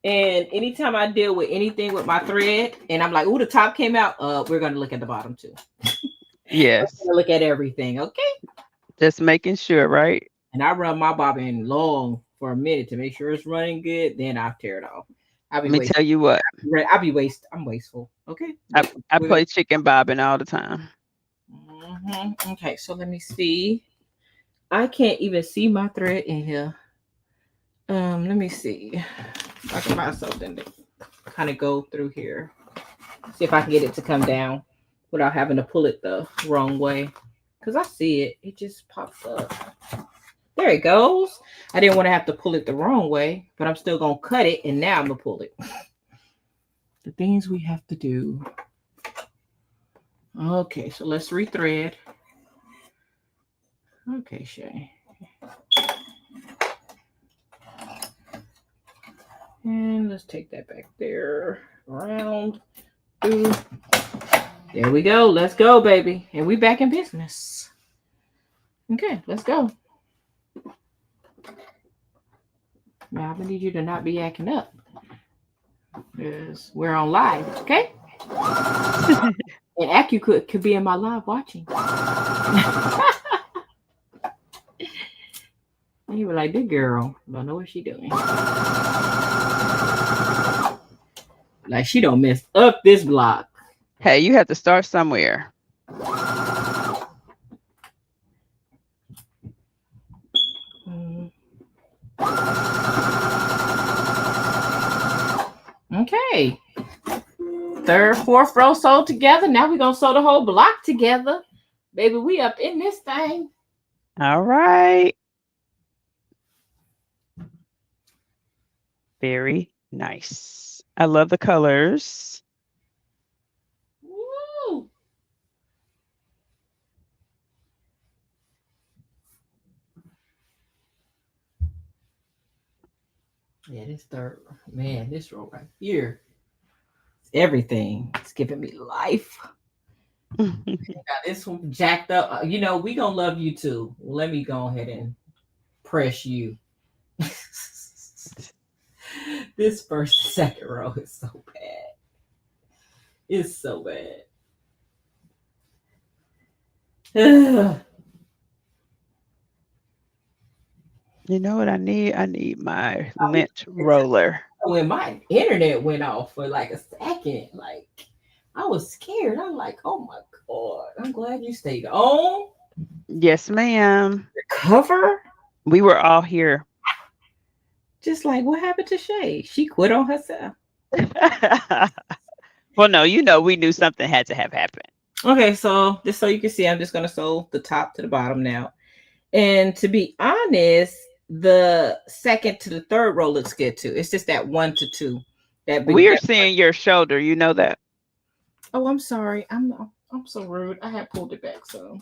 And anytime I deal with anything with my thread and I'm like, oh, the top came out, we're going to look at the bottom too. Yes. Look at everything, okay? Just making sure, right? And I run my bobbin long for a minute to make sure it's running good. Then I tear it off. Let me tell you what. I'm wasteful. Okay. I play chicken bobbin all the time. Okay, so let me see. I can't even see my thread in here. Let me see if I can find something to kind of go through here. See if I can get it to come down without having to pull it the wrong way. Because I see it. It just pops up. There it goes. I didn't want to have to pull it the wrong way, but I'm still going to cut it, and now I'm going to pull it. The things we have to do. Okay, so let's rethread. Okay, Shay. And let's take that back there. Around. Through. There we go. Let's go, baby. And we back in business. Okay, let's go. Now, I need you to not be acting up, because we're on live, okay? And ACCUQUILT could be in my live watching. And you were like, this girl don't know what she doing. Like, she don't mess up this block. Hey, you have to start somewhere. Okay. 3rd, 4th row sewed together. Now we're going to sew the whole block together. Baby, we up in this thing. All right. Very nice. I love the colors. Yeah, this third, man, this row right here, everything. It's giving me life. Got this one jacked up. You know, we gonna love you too. Let me go ahead and press you. This first and second row is so bad. It's so bad. You know what I need? I need my lint roller. When my internet went off for like a second, like I was scared. I'm like, oh my God. I'm glad you stayed on. Yes, ma'am. Recover. We were all here. Just like what happened to Shay? She quit on herself. Well, no, you know, we knew something had to have happened. Okay, so just so you can see, I'm just gonna sew the top to the bottom now. And to be honest, the second to the third row looks good too. It's just that 1 to 2. That big We're seeing your shoulder. You know that. Oh, I'm sorry. I'm so rude. I had pulled it back so.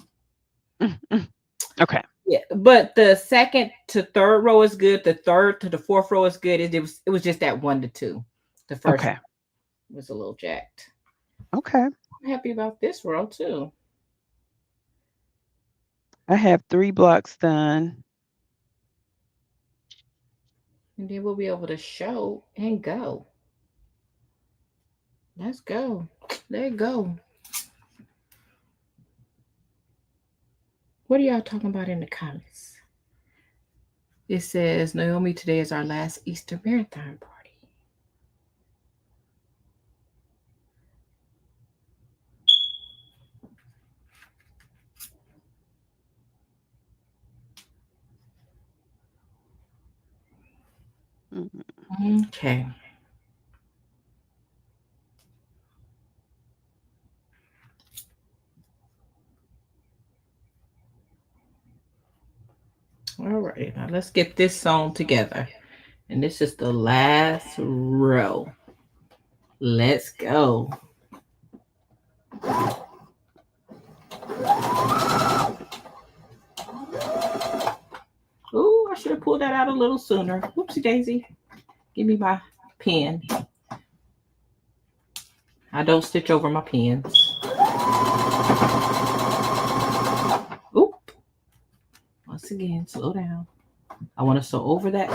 Okay. Yeah, but the second to third row is good. The third to the fourth row is good. It was just that 1 to 2. The first was a little jacked. Okay. I'm happy about this row too. I have 3 blocks done. And then we'll be able to show and go. Let's go. There you go. What are y'all talking about in the comments? It says, Naomi, today is our last Easter marathon party. Okay. All right, now let's get this sewn together. And this is the last row. Let's go. Oh, I should have pulled that out a little sooner. Whoopsie daisy. Give me my pen. I don't stitch over my pens. Oop. Once again, slow down. I want to sew over that.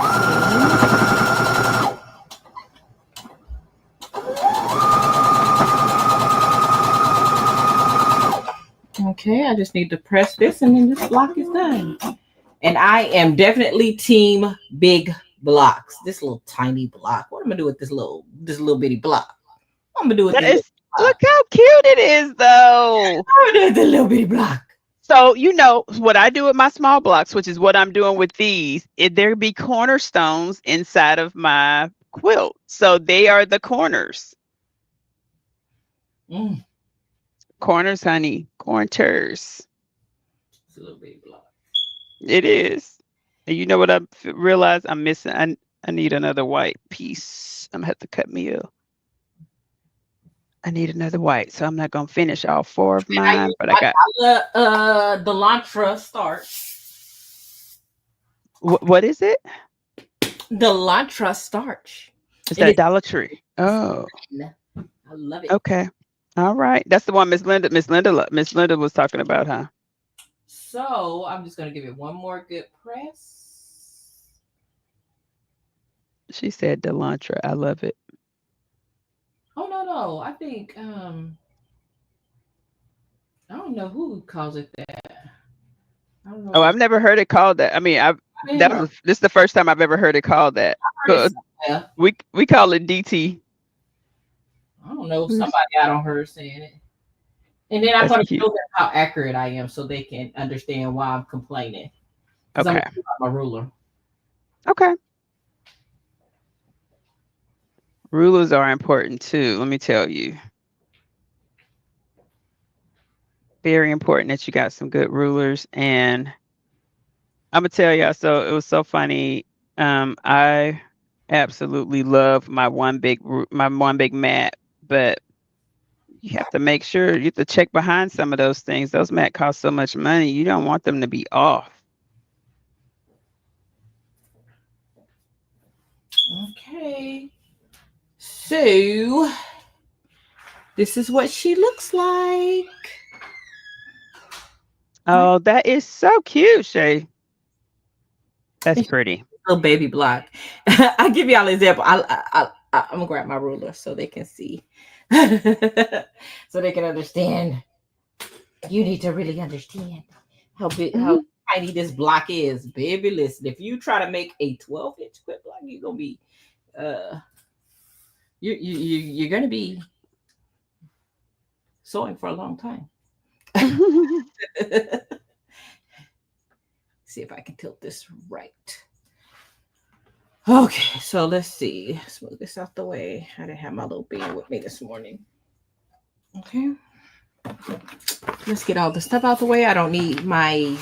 Okay, I just need to press this and then this block is done. And I am definitely team big blocks. This little tiny block. What am I gonna do with this little bitty block? What am I gonna do with this? Look how cute it is, though. I'm gonna do with the little bitty block. So, you know, what I do with my small blocks, which is what I'm doing with these, there be cornerstones inside of my quilt. So they are the corners. Corners, honey. Corners. It's a little bitty block. It is. And you know what I realized I'm missing? I need another white piece. I'm going to have to cut me a. I need another white, so I'm not gonna finish all 4 of mine. But I got the Lantra starch. What is it? The Lantra starch. Is that Dollar Tree? Oh, I love it. Okay, all right. That's the one Miss Linda was talking about, huh? So I'm just gonna give it one more good press. She said Delantra. I love it. Oh no! I think I don't know who calls it that. I don't know. Oh, I've never heard it called that. I mean, this is the first time I've ever heard it called that. We call it DT. I don't know. Somebody I don't heard saying it. And then I'm going to show them how accurate I am so they can understand why I'm complaining. Okay. I'm my ruler. Okay. Rulers are important too, let me tell you. Very important that you got some good rulers. And I'm gonna tell y'all, so it was so funny. I absolutely love my one big mat, but you have to make sure you have to check behind some of those things. Those mats cost so much money. You don't want them to be off. Okay. So this is what she looks like. Oh, that is so cute, Shay. That's pretty. Little baby block. I'll give y'all an example. I'm gonna grab my ruler so they can see. So they can understand. You need to really understand how big, how tiny this block is, baby. Listen, if you try to make a 12-inch quilt block, you're gonna be you're gonna be sewing for a long time. See if I can tilt this right. Okay, so let's see. Let's move this out the way. I didn't have my little bean with me this morning. Okay. Let's get all the stuff out the way. I don't need my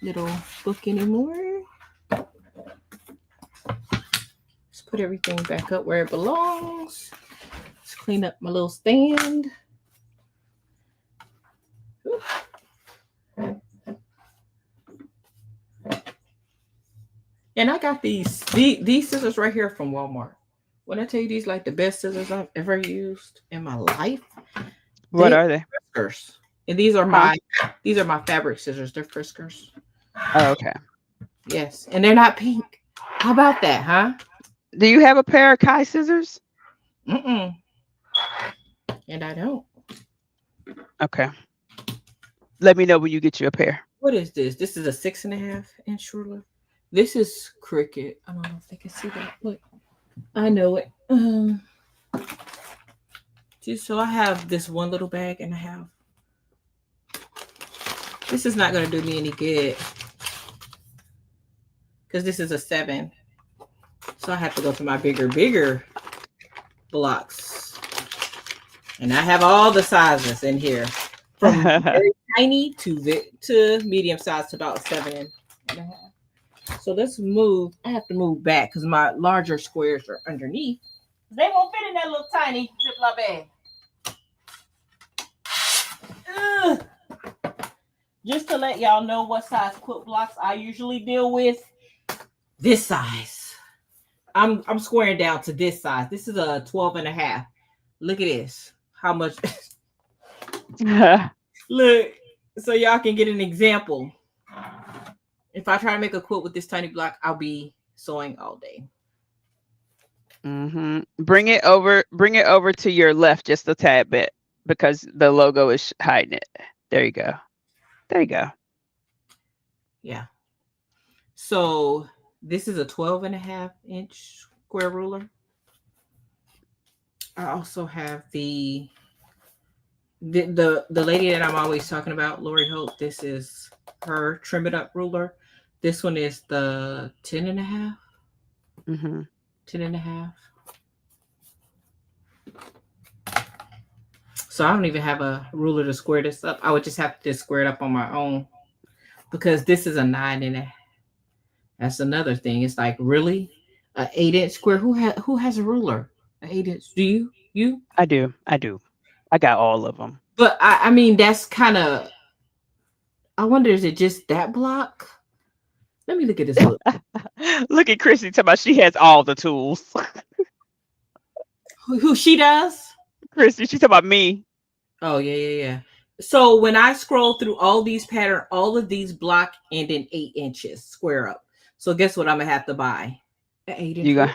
little book anymore. Let's put everything back up where it belongs. Let's clean up my little stand. And I got these scissors right here from Walmart. When I tell you these like the best scissors I've ever used in my life. What are they? Friskers. And these are my fabric scissors. They're Friskers. Oh, okay. Yes. And they're not pink. How about that, huh? Do you have a pair of Kai scissors? Mm-mm. And I don't. Okay. Let me know when you get you a pair. What is this? This is a 6.5-inch ruler. This is Cricut. I don't know if they can see that. Look, I know it. Just so I have this one little bag and I have. This is not going to do me any good because this is a 7. So I have to go to my bigger blocks. And I have all the sizes in here from very tiny to medium size to about 7.5. So let's move. I have to move back because my larger squares are underneath. They won't fit in that little tiny Ziploc bag. Just to let y'all know what size quilt blocks I usually deal with. This size. I'm squaring down to this size. This is a 12.5. Look at this. How much? Look, so y'all can get an example. If I try to make a quilt with this tiny block, I'll be sewing all day. Bring it over to your left just a tad bit because the logo is hiding it. There you go. There you go. Yeah. So this is a 12.5-inch square ruler. I also have the lady that I'm always talking about, Lori Hope. This is her trim it up ruler. This one is the 10.5. 10.5. So I don't even have a ruler to square this up. I would just have to square it up on my own because this is a 9.5. That's another thing. It's like, really? An 8-inch square? Who has a ruler? An 8-inch? Do you? I do. I got all of them. But I mean, that's kind of. I wonder, is it just that block? Let me look at this. Look at Kristy talking about she has all the tools. Who she does? Kristy, she's talking about me. Oh, yeah. So when I scroll through all these patterns, all of these block end in 8 inches square up. So guess what I'm going to have to buy? An 8-inch. You got.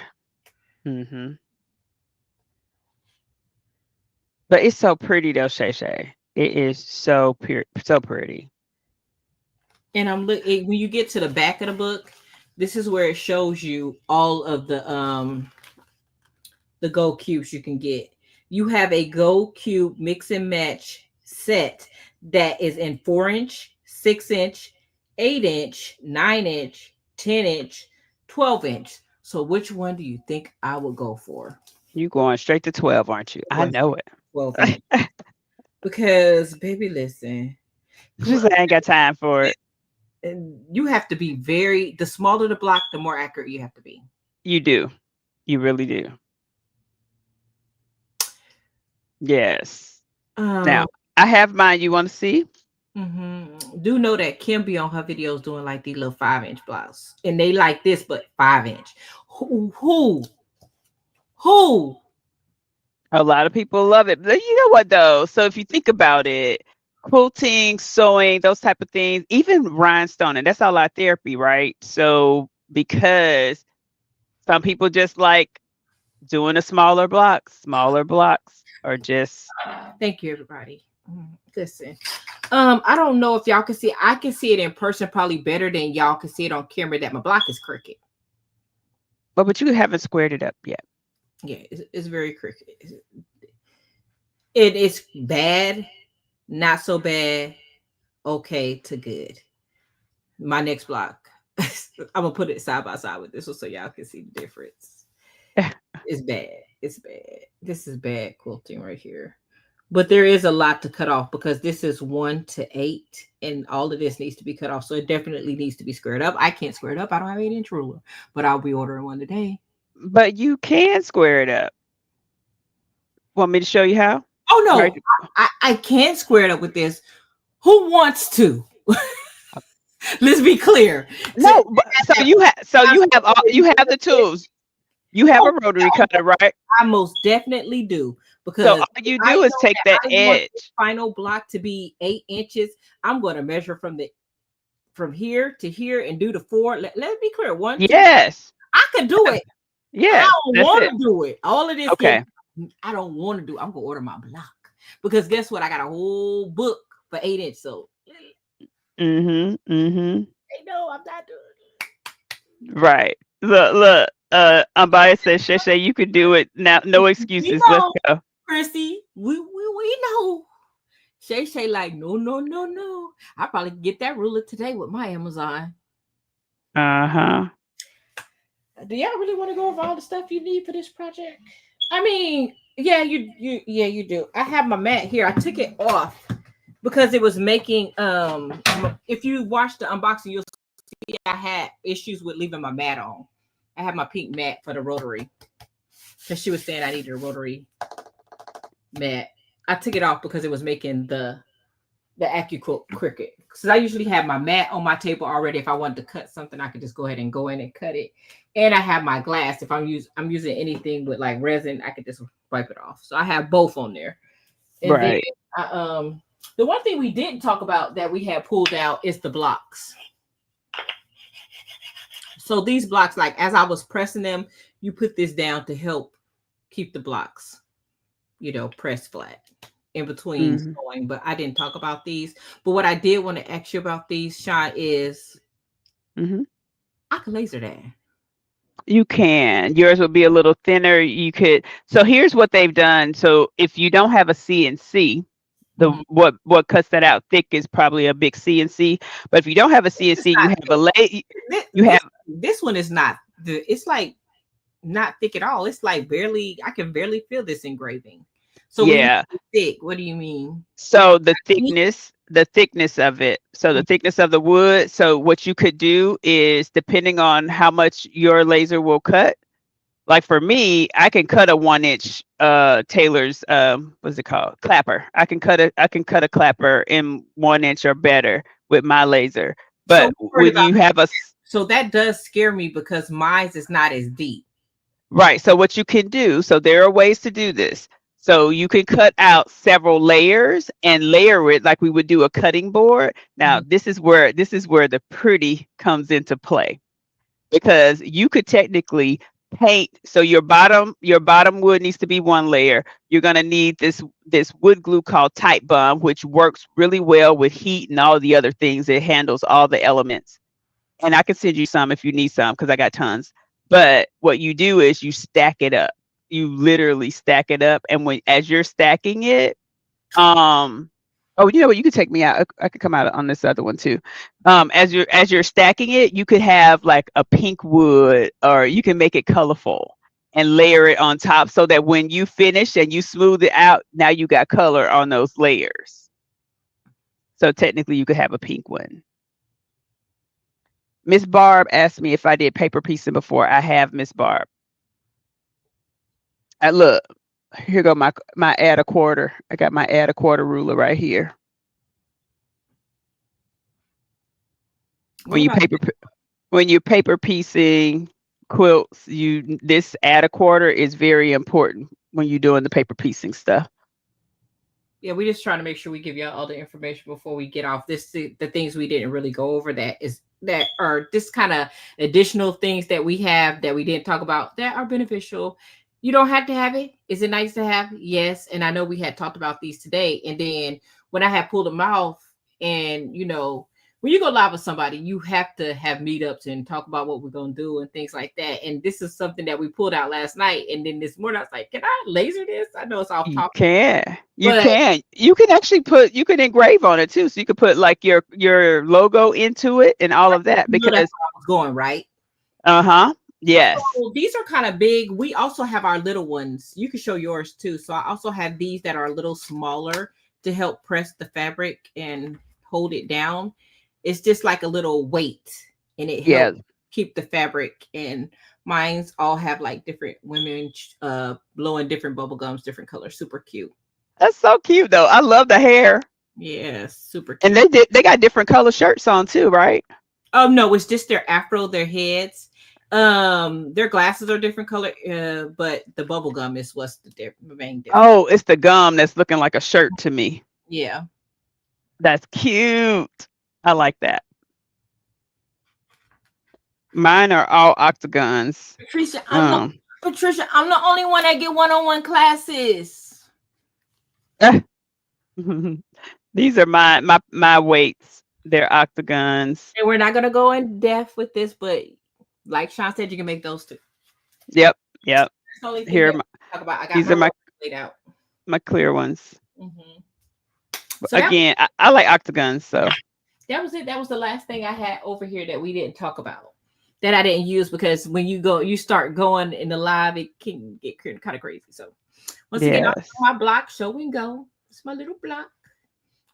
But it's so pretty though, Shay. It is so pretty. And I'm looking, when you get to the back of the book, this is where it shows you all of the Go cubes you can get. You have a Go cube mix and match set that is in 4-inch, 6-inch, 8-inch, 9-inch, 10-inch, 12-inch. So which one do you think I would go for? You going straight to 12, aren't you? I know it. 12. Because, baby, listen. Just I ain't got time for it. And you have to be the smaller the block, the more accurate you have to be. You do. You really do. Yes. Now, I have mine. You want to see? Do know that Kim be on her videos doing like these little 5-inch blocks, and they like this, but 5-inch. Who? A lot of people love it. But you know what though? So if you think about it, quilting, sewing, those type of things, even rhinestoning, that's all our therapy, right? So because some people just like doing a smaller blocks, or just. Thank you, everybody. Listen, I don't know if y'all can see. I can see it in person probably better than y'all can see it on camera that my block is crooked. But you haven't squared it up yet. Yeah, it's very crooked. It is bad, not so bad, okay to good. My next block, I'm gonna put it side by side with this one so y'all can see the difference. It's bad. It's bad. This is bad quilting right here. But there is a lot to cut off because this is 1 to 8 and all of this needs to be cut off. So it definitely needs to be squared up. I can't square it up. I don't have 8-inch ruler, but I'll be ordering one today. But you can square it up. Want me to show you how? Oh, no. Right. I can't square it up with this. Who wants to? Let's be clear. No, so you have the tools. You have a rotary cutter, right? I most definitely do. Because so all you do is take that edge. Final block to be 8 inches. I'm going to measure from here to here and do the 4. Let me be clear. 1, 2, yes, I can do it. Yeah, I don't want to do it. All of this. Okay. I don't want to do. I'm gonna order my block because guess what? I got a whole book for 8-inch. So. They know I'm not doing it. Right. Look. Unbiased says, "Shay, you could do it now. No excuses. Let's go." Kristy, we know. Shay like, no. I probably get that ruler today with my Amazon. Do y'all really want to go over all the stuff you need for this project? I mean, yeah, you do. I have my mat here. I took it off because it was making if you watch the unboxing, you'll see I had issues with leaving my mat on. I have my pink mat for the rotary because she was saying I needed a rotary mat. I took it off because it was making the ACCUQUILT Cricut. Because I usually have my mat on my table already. If I wanted to cut something, I could just go ahead and go in and cut it. And I have my glass. If I'm using anything with like resin, I could just wipe it off. So I have both on there. And right. Then, the one thing we didn't talk about that we had pulled out is the blocks. So these blocks, like as I was pressing them, you put this down to help keep the blocks, pressed flat in between sewing. But I didn't talk about these. But what I did want to ask you about these, Shon, is I can laser that. You can. Yours will be a little thinner. You could. So here's what they've done. So if you don't have a CNC, what cuts that out thick is probably a big CNC. But if you don't have a CNC, you have this one is not. It's like not thick at all. It's like barely. I can barely feel this engraving. So yeah, thick. What do you mean? So the thickness of it. So the thickness of the wood. So what you could do is, depending on how much your laser will cut. Like for me, I can cut a 1-inch Taylor's what's it called? Clapper. I can cut a clapper in 1 inch or better with my laser. But when you have so that does scare me because mine is not as deep. Right. So what you can do, so there are ways to do this. So you can cut out several layers and layer it like we would do a cutting board. Now this is where the pretty comes into play, because you could technically paint. So your bottom wood needs to be 1 layer. You're going to need this wood glue called Tight Bond, which works really well with heat and all the other things. It handles all the elements. And I can send you some if you need some, because I got tons. But what you do is you stack it up. You literally stack it up. And as you're stacking it, oh, you know what? You could take me out. I could come out on this other one too. As you're stacking it, you could have like a pink wood, or you can make it colorful and layer it on top, so that when you finish and you smooth it out, now you got color on those layers. So technically, you could have a pink one. Miss Barb asked me if I did paper piecing before. I have, Miss Barb. Look. Here go my add a quarter. I got my add a quarter ruler right here. What about when you're paper piecing quilts, this add a quarter is very important when you're doing the paper piecing stuff. Yeah, we just trying to make sure we give y'all all the information before we get off. The things we didn't really go over that are just kind of additional things that we have that we didn't talk about that are beneficial. You don't have to have it. Is it nice to have? Yes. And I know we had talked about these today. And then when I had pulled them off, and when you go live with somebody, you have to have meetups and talk about what we're going to do and things like that. And this is something that we pulled out last night. And then this morning I was like, can I laser this? I know it's off topic. You can actually you can engrave on it too. So you could put like your logo into it and all of that, because that's where I was going, right? Yes. So these are kind of big. We also have our little ones. You can show yours too. So I also have these that are a little smaller to help press the fabric and hold it down. It's just like a little weight, and it helps keep the fabric. And mine's all have like different women blowing different bubble gums, different colors. Super cute. That's so cute though. I love the hair. Yeah, super cute. And they got different color shirts on too, right? Oh no, it's just their afro, their heads. Their glasses are different color, but the bubble gum is what's the main difference. Oh, it's the gum that's looking like a shirt to me. Yeah, that's cute. I like that. Mine are all octagons. Patricia, I'm the only one that get one-on-one classes. These are my weights. They're octagons. And we're not gonna go in depth with this, but like Sean said, you can make those too. Yep. That's the only thing Here, talk about. I got these are laid out. My clear ones. So again, I like octagons. So that was it. That was the last thing I had over here that we didn't talk about, that I didn't use, because when you start going in the live, it can get kind of crazy. So once again, I'm my block, show and go. It's my little block.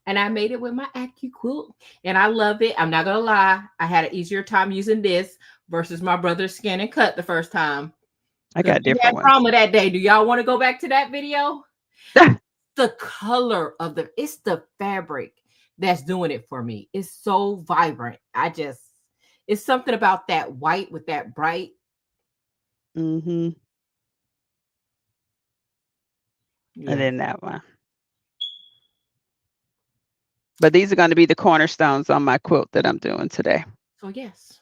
And I made it with my ACCUQUILT, and I love it. I'm not gonna lie, I had an easier time using this versus my brother's scan and cut the first time. I got different ones. Trauma that day. Do y'all want to go back to that video? The color of it's the fabric that's doing it for me. It's so vibrant. It's something about that white with that bright. Yeah. And then that one. But these are going to be the cornerstones on my quilt that I'm doing today. So yes.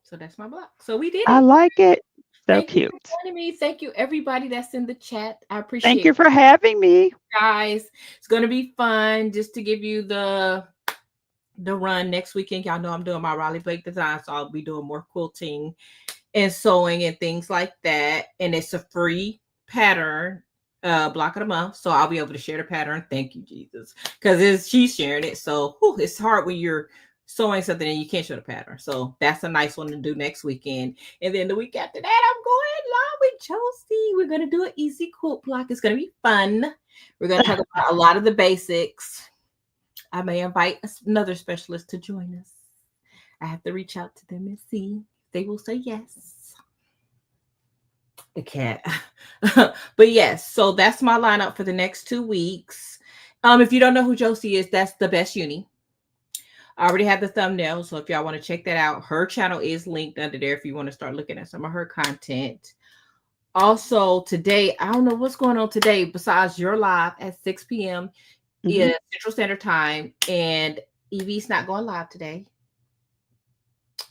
So that's my block. So we did it. I like it. So Thank cute. You for joining me. Thank you, everybody that's in the chat. I appreciate it. Thank you for having me. Guys, it's going to be fun just to give you the run next weekend. Y'all know I'm doing my Raleigh Blake design, so I'll be doing more quilting and sewing and things like that. And it's a free pattern block of the month, so I'll be able to share the pattern. Thank you, Jesus, because she's sharing it. So it's hard when you're sewing something and you can't show the pattern. So that's a nice one to do next weekend. And then the week after that, I'm going live with Josie. We're going to do an easy quilt block. It's going to be fun. We're going to talk about a lot of the basics. I may invite another specialist to join us. I have to reach out to them and see if they will say yes. The cat. But yes, so that's my lineup for the next 2 weeks. If you don't know who Josie is, that's the best uni. I already have the thumbnail, so if y'all want to check that out, her channel is linked under there if you want to start looking at some of her content. Also, today, I don't know what's going on today besides your live at 6 p.m. Central Standard Time, and Evie's not going live today.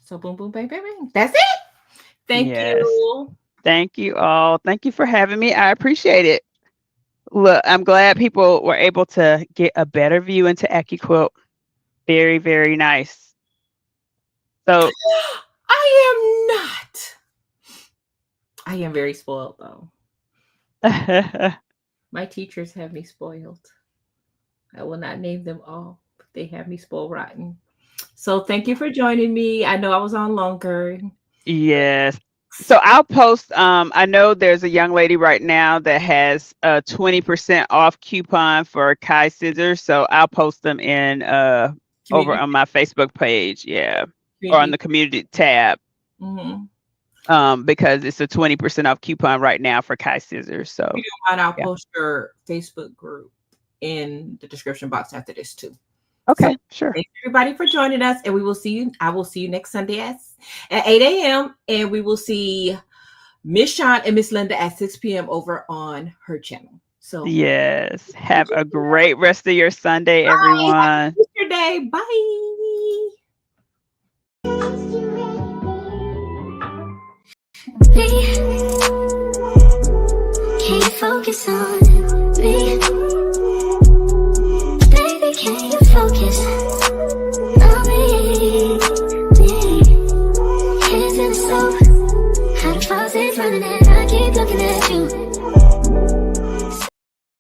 So boom, boom, bang, bang, bang. That's it. Thank you. Thank you all. Thank you for having me. I appreciate it. Look, I'm glad people were able to get a better view into ACCUQUILT. Very, very nice. So I am not. I am very spoiled though. My teachers have me spoiled. I will not name them all, but they have me spoiled rotten. So thank you for joining me. I know I was on longer. Yes. So I'll post, I know there's a young lady right now that has a 20% off coupon for Kai scissors. So I'll post them in over on my Facebook page. Yeah. Or on the community tab. Because it's a 20% off coupon right now for Kai scissors. So I'll post your Facebook group in the description box after this too. Okay, So, sure. thanks everybody for joining us, and we will see you. I will see you next Sunday at 8 a.m. and we will see Miss Shon and Miss Linda at 6 p.m. over on her channel. So Yes. Have a great rest of your Sunday, bye. everyone. Happy Easter Day. Bye. Can you focus on me? Baby, can you focus?